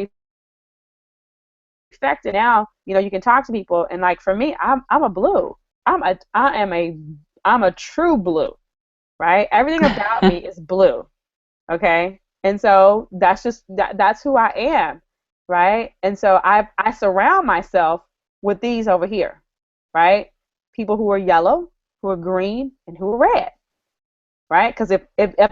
effective. Now, you can talk to people, and like for me, I'm a blue. I'm a true blue, right? Everything about me is blue. Okay, and so that's who I am, right? And so I surround myself with these over here, right? People who are yellow, who are green, and who are red, right? Because if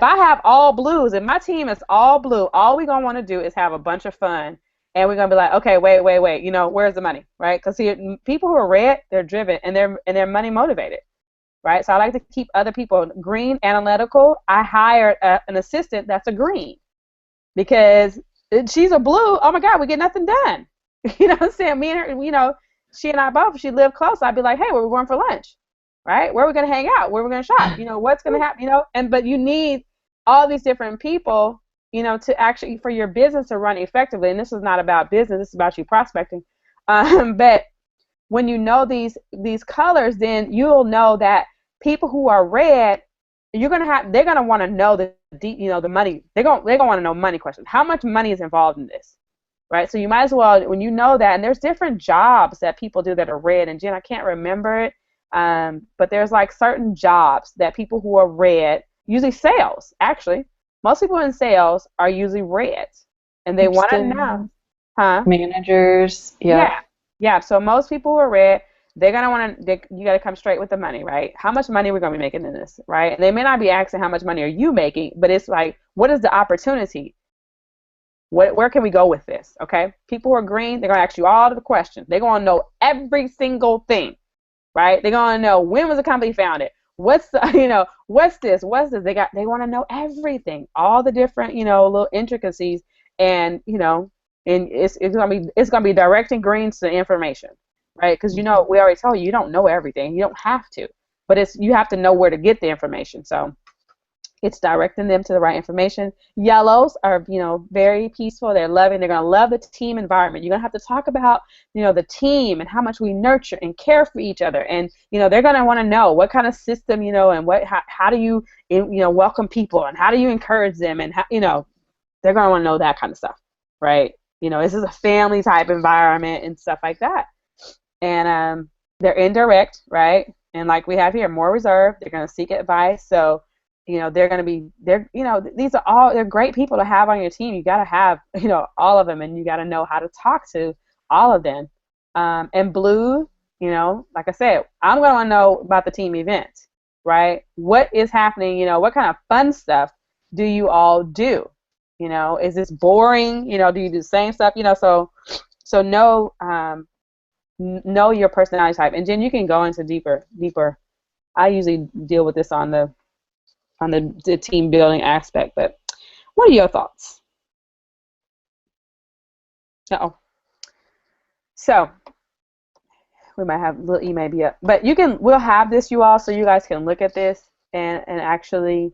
I have all blues, if my team is all blue, all we're gonna want to do is have a bunch of fun, and we're gonna be like, okay, wait, where's the money, right? Because people who are red, they're driven, and they're money motivated, right? So I like to keep other people green, analytical. I hired an assistant that's a green, because she's a blue. Oh my God, we get nothing done. You know what I'm saying? Me and her, she and I both, if she lived close, I'd be like, hey, where are we going for lunch? Right? Where are we going to hang out? Where are we going to shop? What's going to happen? But you need all these different people, to actually, for your business to run effectively. And this is not about business, this is about you prospecting. But when you know these colors, then you'll know that people who are red, they're gonna want to know the money. They're gonna want to know money questions. How much money is involved in this, right? So you might as well, when you know that, and there's different jobs that people do that are red. And Jen, I can't remember it, but there's like certain jobs that people who are red, usually sales, actually, most people in sales are usually red, and they want to know, huh? Managers, yeah. Yeah, yeah. So most people who are red, they're gonna want to. You got to come straight with the money, right? How much money we're gonna be making in this, right? And they may not be asking how much money are you making, but it's like, what is the opportunity? Where can we go with this? Okay. People who are green, they're gonna ask you all of the questions. They're gonna know every single thing, right? They're gonna know, when was the company founded? What's the, what's this? What's this? They want to know everything, all the different, little intricacies, and and it's gonna be directing greens to information, right? Because we already told you don't know everything. You don't have to, but you have to know where to get the information. So it's directing them to the right information. Yellows are, very peaceful. They're loving. They're going to love the team environment. You're going to have to talk about, the team and how much we nurture and care for each other. And, they're going to want to know what kind of system, and how do you, welcome people, and how do you encourage them, and how, they're going to want to know that kind of stuff, right? This is a family type environment and stuff like that. And they're indirect, right? And like we have here, more reserved. They're going to seek advice. So they're going to be, they're great people to have on your team. You got to have, all of them, and you got to know how to talk to all of them. And blue, like I said, I'm going to want to know about the team event, right? What is happening? What kind of fun stuff do you all do? Is this boring? Do you do the same stuff? So know your personality type. And Jen, you can go into deeper. I usually deal with this on the team building aspect, but what are your thoughts? Uh-oh. So we might have little E may be up, but we'll have this, you all, so you guys can look at this and actually,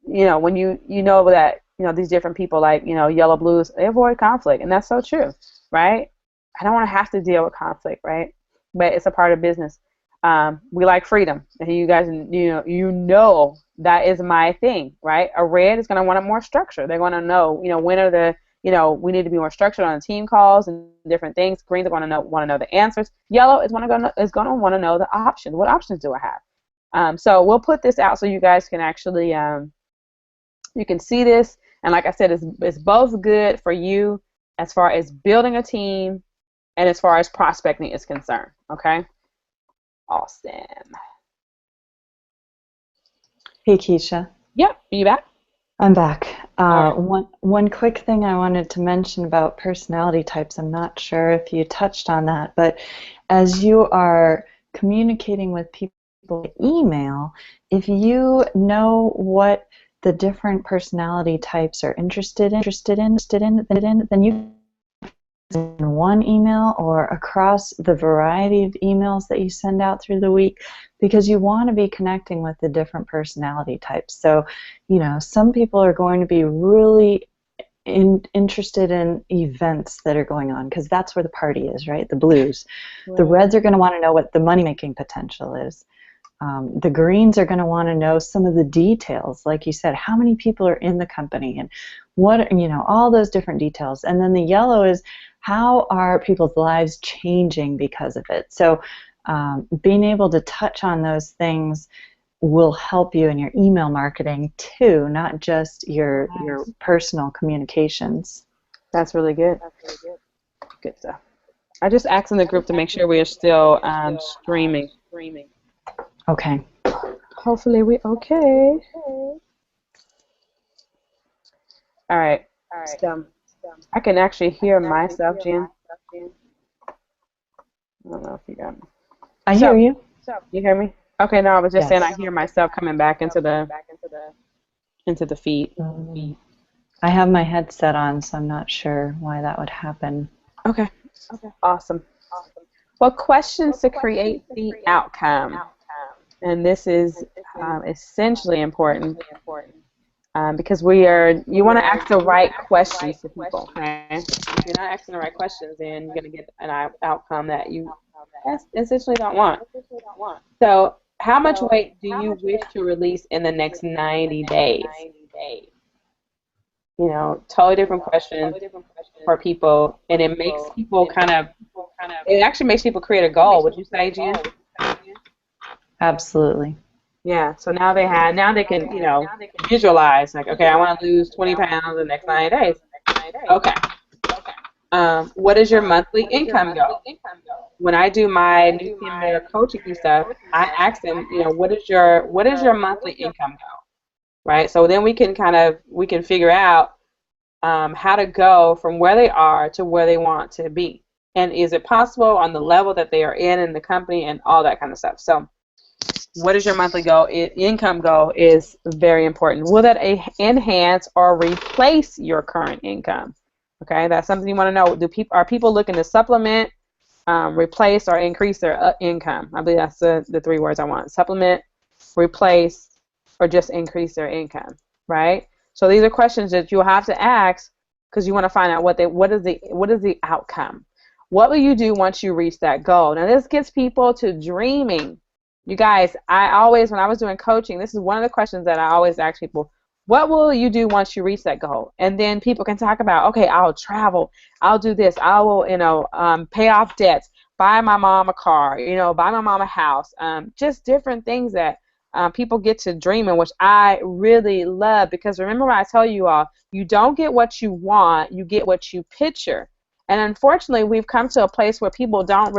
when you know that these different people, like yellow, blues, they avoid conflict, and that's so true, right? I don't want to have to deal with conflict, right? But it's a part of business. We like freedom, and you guys, that is my thing, right? A red is going to want more structure. They're going to know, when are the, we need to be more structured on the team calls and different things. Greens are going to want to know the answers. Yellow is going to want to know the options. What options do I have? So we'll put this out so you guys can actually, you can see this. And like I said, it's both good for you as far as building a team and as far as prospecting is concerned. Okay. Awesome. Hey, Keysha. Yep. Are you back? I'm back. Right. One quick thing I wanted to mention about personality types. I'm not sure if you touched on that, but as you are communicating with people by email, if you know what the different personality types are interested in, then you in one email or across the variety of emails that you send out through the week, because you want to be connecting with the different personality types. So, you know, some people are going to be really interested in events that are going on, because that's where the party is, right? The blues. Right. The reds are going to want to know what the money-making potential is. The greens are going to want to know some of the details, like you said, how many people are in the company and what, you know, all those different details. And then the yellow is, how are people's lives changing because of it? So being able to touch on those things will help you in your email marketing too, not just your personal communications. That's really good. Good stuff. I just asked in the group to make sure we are still streaming. Okay. Hopefully we okay. All right. So I can actually hear myself, Jen. I don't know if you got me. I hear you. You hear me? Okay, no, I was just saying I Yes. hear myself coming back into the feed. I have my headset on, so I'm not sure why that would happen. Okay. Awesome. What questions to create the outcome? And this is essentially important because you want to ask the right questions to people, okay? If you're not asking the right questions, then you're going to get an outcome that you essentially don't want. So, how much weight do you wish to release in the next 90 days? You know, totally different questions for people, and it makes people it actually makes people create a goal. Would you say, Jen? Absolutely. Yeah, so now they can, you know, visualize, like, okay, I want to lose 20 pounds in the next 90 days. Okay. What is your monthly income goal? When I do my new team member coaching stuff, I ask them, you know, what is your monthly income goal? Right? So then we can figure out how to go from where they are to where they want to be. And is it possible on the level that they are in the company and all that kind of stuff. So what is your monthly goal? Income goal is very important. Will that enhance or replace your current income? Okay, that's something you want to know. Are people looking to supplement, replace, or increase their income? I believe that's the three words I want: supplement, replace, or just increase their income. Right. So these are questions that you'll have to ask because you want to find out what is the outcome. What will you do once you reach that goal? Now this gets people to dreaming. You guys, when I was doing coaching, this is one of the questions that I always ask people: what will you do once you reach that goal? And then people can talk about, okay, I'll travel, I'll do this, I will, pay off debts, buy my mom a car, buy my mom a house, just different things that people get to dreaming, which I really love, because remember what I tell you all, you don't get what you want, you get what you picture. And unfortunately, we've come to a place where people don't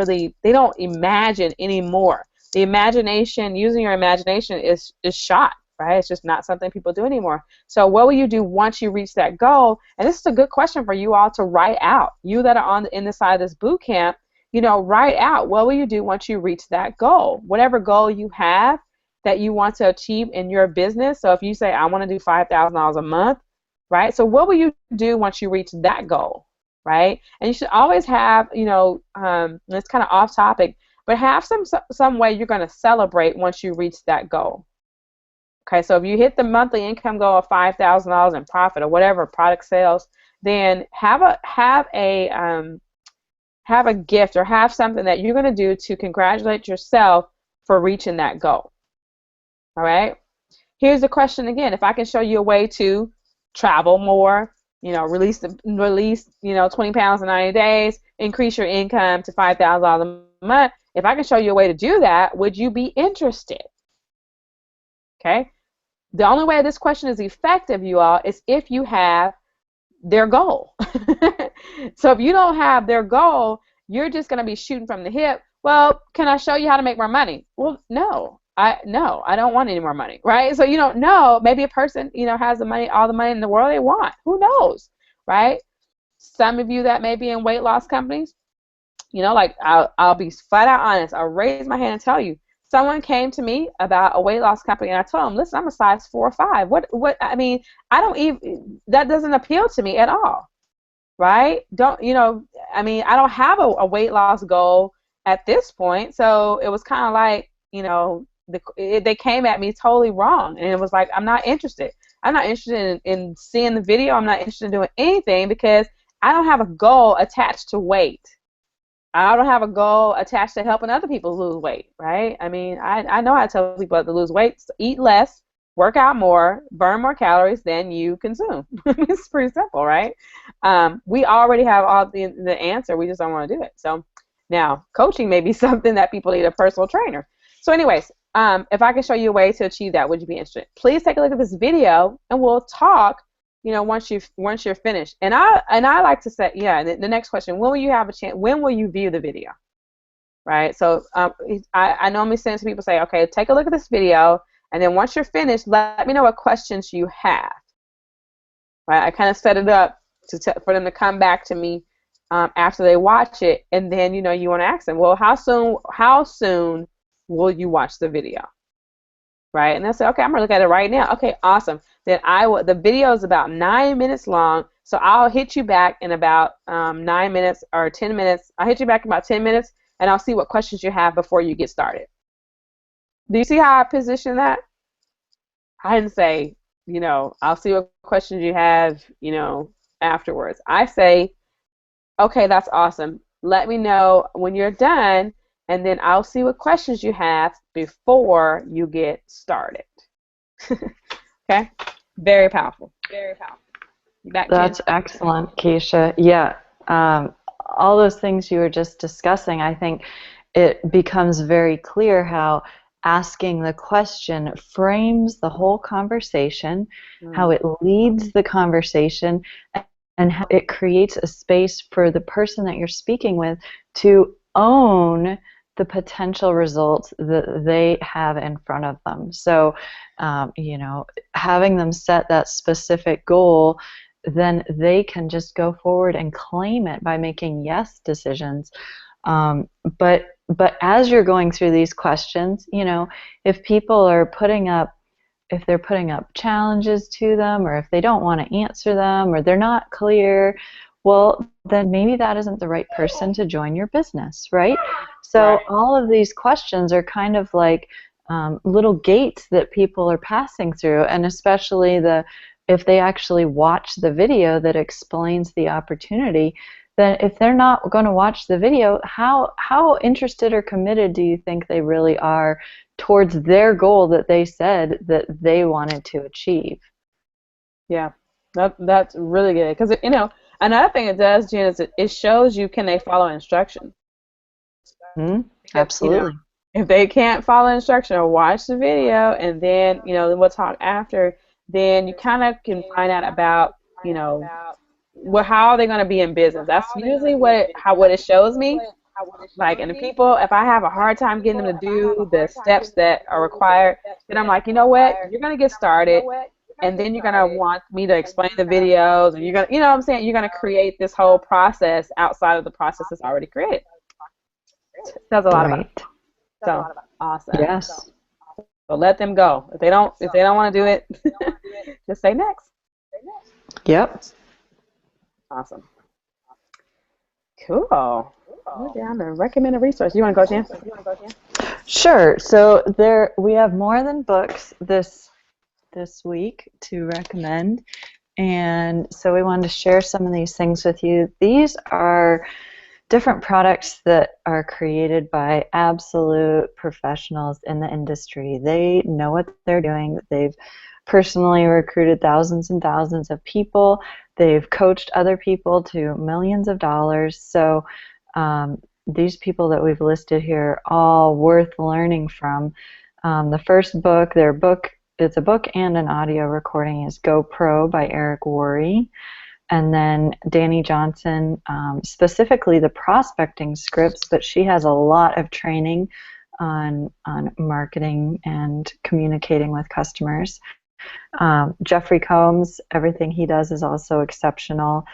imagine anymore. The imagination, using your imagination is shot, right? It's just not something people do anymore. So what will you do once you reach that goal? And this is a good question for you all to write out. You that are in the side of this boot camp, write out, what will you do once you reach that goal? Whatever goal you have that you want to achieve in your business. So if you say, I want to do $5,000 a month, right? So what will you do once you reach that goal, right? And you should always have, it's kind of off topic, but have some way you're going to celebrate once you reach that goal. Okay, so if you hit the monthly income goal of $5,000 in profit or whatever product sales, then have a gift or have something that you're going to do to congratulate yourself for reaching that goal. All right. Here's the question again: if I can show you a way to travel more, release 20 pounds in 90 days, increase your income to $5,000 a month. If I can show you a way to do that, would you be interested? Okay. The only way this question is effective, you all, is if you have their goal. So if you don't have their goal, you're just going to be shooting from the hip. Well, can I show you how to make more money? Well, no. I don't want any more money, right? So you don't know. Maybe a person, has all the money in the world they want. Who knows, right? Some of you that may be in weight loss companies, like I'll be flat out honest. I'll raise my hand and tell you. Someone came to me about a weight loss company, and I told them, listen, I'm a size 4 or 5. What? I mean, I don't even, that doesn't appeal to me at all, right? Don't, I mean, I don't have a weight loss goal at this point. So it was kind of like, they came at me totally wrong. And it was like, I'm not interested. I'm not interested in seeing the video. I'm not interested in doing anything because I don't have a goal attached to weight. I don't have a goal attached to helping other people lose weight, right? I mean, I know how to tell people to lose weight, so eat less, work out more, burn more calories than you consume. It's pretty simple, right? We already have all the answer. We just don't want to do it. So now coaching may be something that people need a personal trainer. So anyways, if I can show you a way to achieve that, would you be interested? Please take a look at this video and we'll talk once you're finished. And I like to say, the next question, when will you have a chance, when will you view the video? Right? So I normally send to people, say, okay, take a look at this video, and then once you're finished, let me know what questions you have. Right? I kind of set it up for them to come back to me after they watch it, and then you want to ask them, well, how soon will you watch the video? Right? And they'll say, okay, I'm gonna look at it right now. Okay, awesome. Then the video is about 9 minutes long, so I'll hit you back in about 9 minutes or 10 minutes. I'll hit you back in about 10 minutes, and I'll see what questions you have before you get started. Do you see how I position that? I didn't say, I'll see what questions you have, afterwards. I say, okay, that's awesome. Let me know when you're done, and then I'll see what questions you have before you get started. Okay? Very powerful. Very powerful. That's excellent, Keysha. Yeah. All those things you were just discussing, I think it becomes very clear how asking the question frames the whole conversation, how it leads the conversation, and how it creates a space for the person that you're speaking with to own the potential results that they have in front of them. So, having them set that specific goal, then they can just go forward and claim it by making yes decisions. But as you're going through these questions, if people are if they're putting up challenges to them, or if they don't want to answer them, or they're not clear, well, then maybe that isn't the right person to join your business, right? So all of these questions are kind of like little gates that people are passing through, and especially if they actually watch the video that explains the opportunity, then if they're not going to watch the video, how interested or committed do you think they really are towards their goal that they said that they wanted to achieve? Yeah, that's really good, because another thing it does, Jen, is it shows you, can they follow instructions? Absolutely. If they can't follow instruction, or watch the video, and then then we'll talk after, then you kind of can find out about how are they going to be in business. That's usually what it shows me. Like, and the people, if I have a hard time getting them to do the steps that are required, then I'm like, you know what, you're going to get started, and then you're going to want me to explain the videos, and you're going to, what I'm saying, you're going to create this whole process outside of the process that's already created. Tells a lot about it. So awesome. Yes. So let them go. If they don't want to do it, just say next. Yep. Awesome. Cool. We're down to recommended resource. You want to go, Jan? Sure. So we have more than books this week to recommend, and so we wanted to share some of these things with you. These are different products that are created by absolute professionals in the industry. They know what they're doing. They've personally recruited thousands and thousands of people. They've coached other people to millions of dollars. So these people that we've listed here are all worth learning from. The first book, it's a book and an audio recording, is Go Pro by Eric Worre. And then Danny Johnson, specifically the prospecting scripts, but she has a lot of training on marketing and communicating with customers. Jeffrey Combs, everything he does is also exceptional.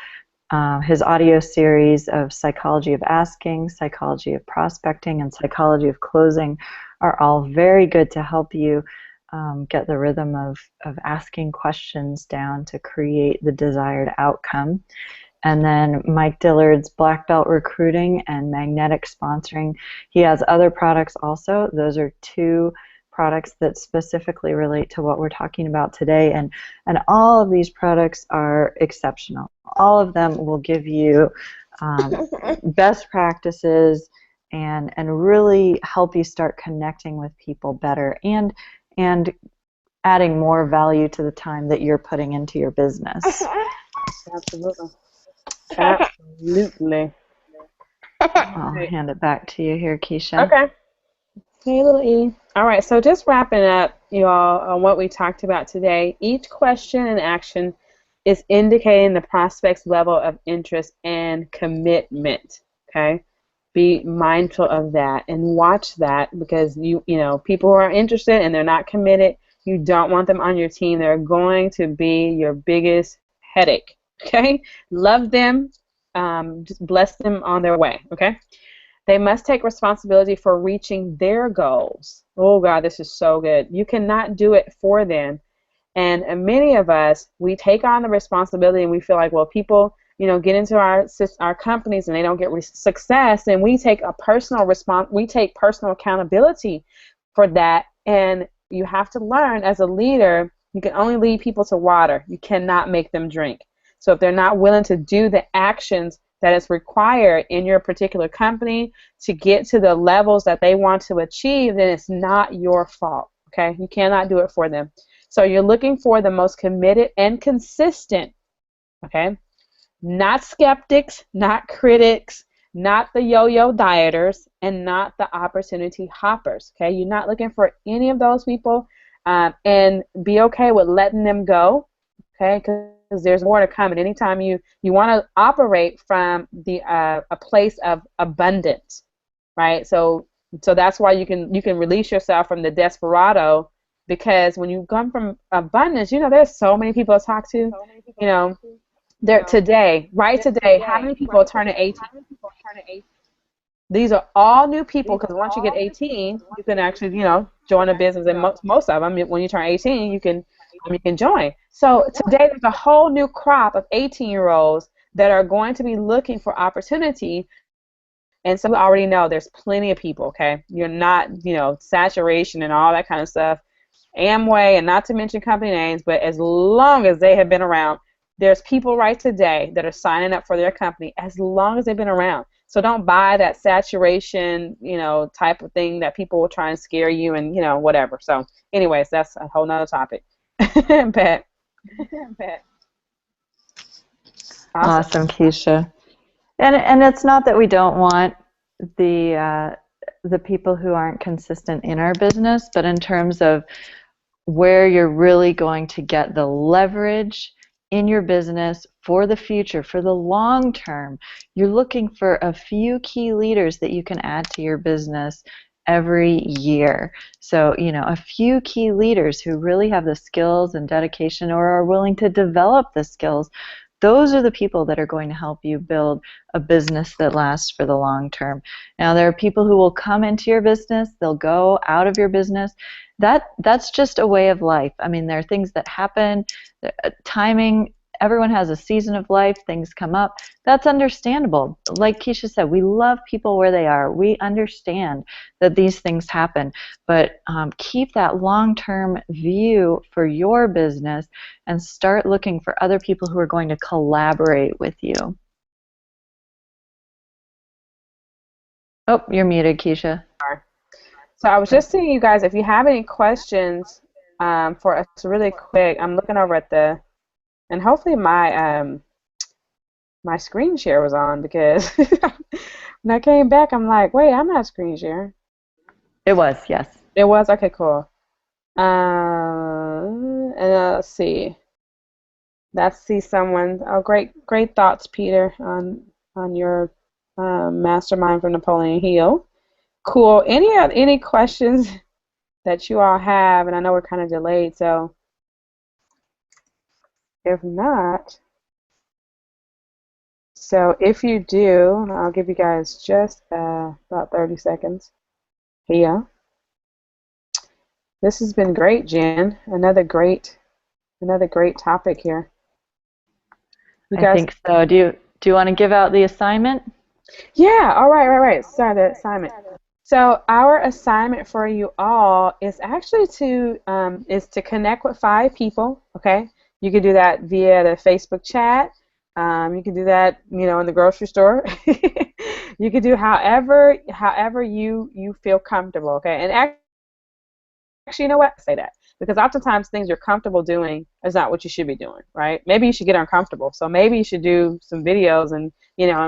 His audio series of Psychology of Asking, Psychology of Prospecting, and Psychology of Closing are all very good to help you get the rhythm of asking questions down to create the desired outcome. And then Mike Dillard's Black Belt Recruiting and Magnetic Sponsoring. He has other products also. Those are two products that specifically relate to what we're talking about today. And all of these products are exceptional. All of them will give you best practices and really help you start connecting with people better and adding more value to the time that you're putting into your business. Absolutely. Absolutely. I'll hand it back to you here, Keysha. Okay. Hey, little E. All right, so just wrapping up, you all, on what we talked about today. Each question and action is indicating the prospect's level of interest and commitment. Okay, be mindful of that and watch that, because you know, people who are interested and they're not committed, you don't want them on your team. They're going to be your biggest headache. Okay, love them, just bless them on their way. Okay. They must take responsibility for reaching their goals. Oh, God, this is so good. You cannot do it for them. And many of us, we take on the responsibility and we feel like, well, people, you know, get into our companies and they don't get success, and we take we take personal accountability for that. And you have to learn, as a leader, you can only lead people to water. You cannot make them drink. So if they're not willing to do the actions that is required in your particular company to get to the levels that they want to achieve, then it's not your fault. Okay, you cannot do it for them. So you're looking for the most committed and consistent. Okay, not skeptics, not critics, not the yo-yo dieters, and not the opportunity hoppers. Okay, you're not looking for any of those people, and be okay with letting them go. Okay, because there's more to come. And anytime you want to operate from a place of abundance, right? So that's why you can release yourself from the desperado, because when you come from abundance, you know, there's so many people to talk to. You know, there today, right today, how many people are turning 18? These are all new people, because once you get 18, you can actually, you know, join a business. And most of them, when you turn 18, you can join. So today there's a whole new crop of 18-year-olds that are going to be looking for opportunity. And so we already know there's plenty of people, okay? You're not, you know, saturation and all that kind of stuff. Amway, and not to mention company names, but as long as they have been around, there's people right today that are signing up for their company as long as they've been around. So don't buy that saturation, you know, type of thing that people will try and scare you and, you know, whatever. So anyways, that's a whole nother topic. Bet. Awesome, Keysha. And it's not that we don't want the people who aren't consistent in our business, but in terms of where you're really going to get the leverage in your business for the future, for the long term, you're looking for a few key leaders that you can add to your business every year. So, you know, a few key leaders who really have the skills and dedication, or are willing to develop the skills. Those are the people that are going to help you build a business that lasts for the long term. Now, there are people who will come into your business, they'll go out of your business. That's just a way of life. I mean, there are things that happen, timing. Everyone has a season of life, things come up. That's understandable. Like Keysha said, we love people where they are. We understand that these things happen, but keep that long-term view for your business and start looking for other people who are going to collaborate with you. Oh, you're muted, Keysha. So I was just seeing, you guys, if you have any questions for us really quick. I'm looking over at and hopefully my screen share was on, because when I came back, I'm like, wait, I'm not screen sharing. It was, yes. It was? Okay, cool. Let's see. Let's see someone. Oh, great thoughts, Peter, on your mastermind from Napoleon Hill. Cool. Any questions that you all have? And I know we're kind of delayed, so if not, So if you do, I'll give you guys just about 30 seconds here. This has been great, Jen. Another great topic here. You I guys, think so. Do you want to give out the assignment? yeah, all right, right. Sorry, the assignment. So our assignment for you all is to connect with 5 people. Okay, you can do that via the Facebook chat. You can do that, in the grocery store. You can do however you feel comfortable. Okay, and actually, you know what? Say that because oftentimes things you're comfortable doing is not what you should be doing, right? Maybe you should get uncomfortable. So maybe you should do some videos and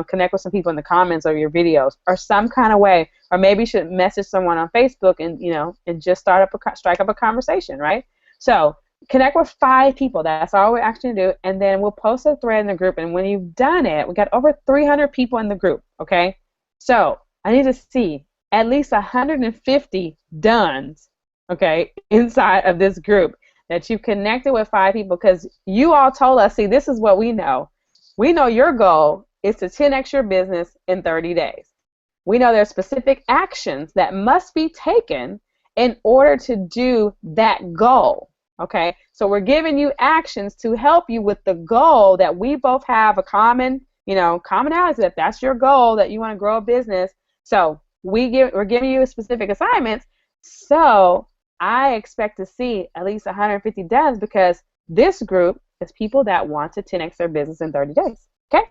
connect with some people in the comments of your videos or some kind of way, or maybe you should message someone on Facebook and and just strike up a conversation, right? So connect with 5 people. That's all we're actually gonna do, and then we'll post a thread in the group. And when you've done it, we got over 300 people in the group. Okay, so I need to see at least 150 dones, okay, inside of this group that you've connected with 5 people because you all told us, see, this is what we know. We know your goal is to 10x your business in 30 days. We know there are specific actions that must be taken in order to do that goal. Okay, so we're giving you actions to help you with the goal that we both have a commonality, that that's your goal, that you want to grow a business. So we're giving you specific assignments. So I expect to see at least 150 done because this group is people that want to 10x their business in 30 days. Okay,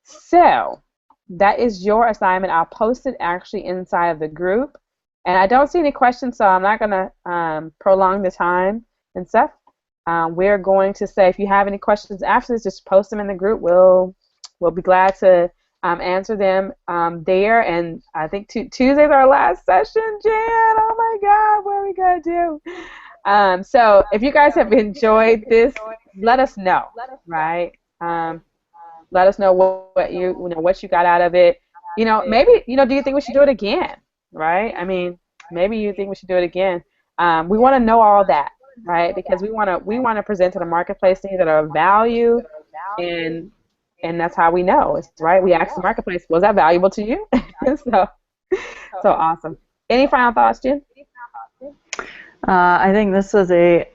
so that is your assignment. I'll post it actually inside of the group. And I don't see any questions, so I'm not going to prolong the time and stuff. We're going to say if you have any questions after this, just post them in the group. We'll be glad to answer them there. And I think Tuesday's our last session, Jan. Oh my God, what are we going to do? So if you guys have enjoyed this, let us know, right? Let us know what you got out of it. Maybe do you think we should do it again? Right? I mean, maybe you think we should do it again. We want to know all that, right? Because we want to present to the marketplace things that are of value, and that's how we know. It's right. We ask the marketplace, was that valuable to you? so so awesome. Any final thoughts, Jen? I think this was a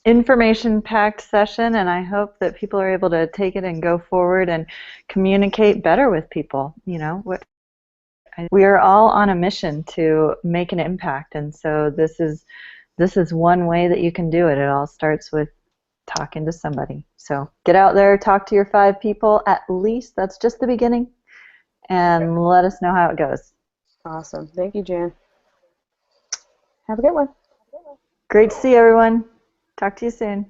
information-packed session, and I hope that people are able to take it and go forward and communicate better with people. We are all on a mission to make an impact, and so this is one way that you can do it. It all starts with talking to somebody. So get out there, talk to your 5 people at least. That's just the beginning, and let us know how it goes. Awesome. Thank you, Jan. Have a good one. Great to see everyone. Talk to you soon.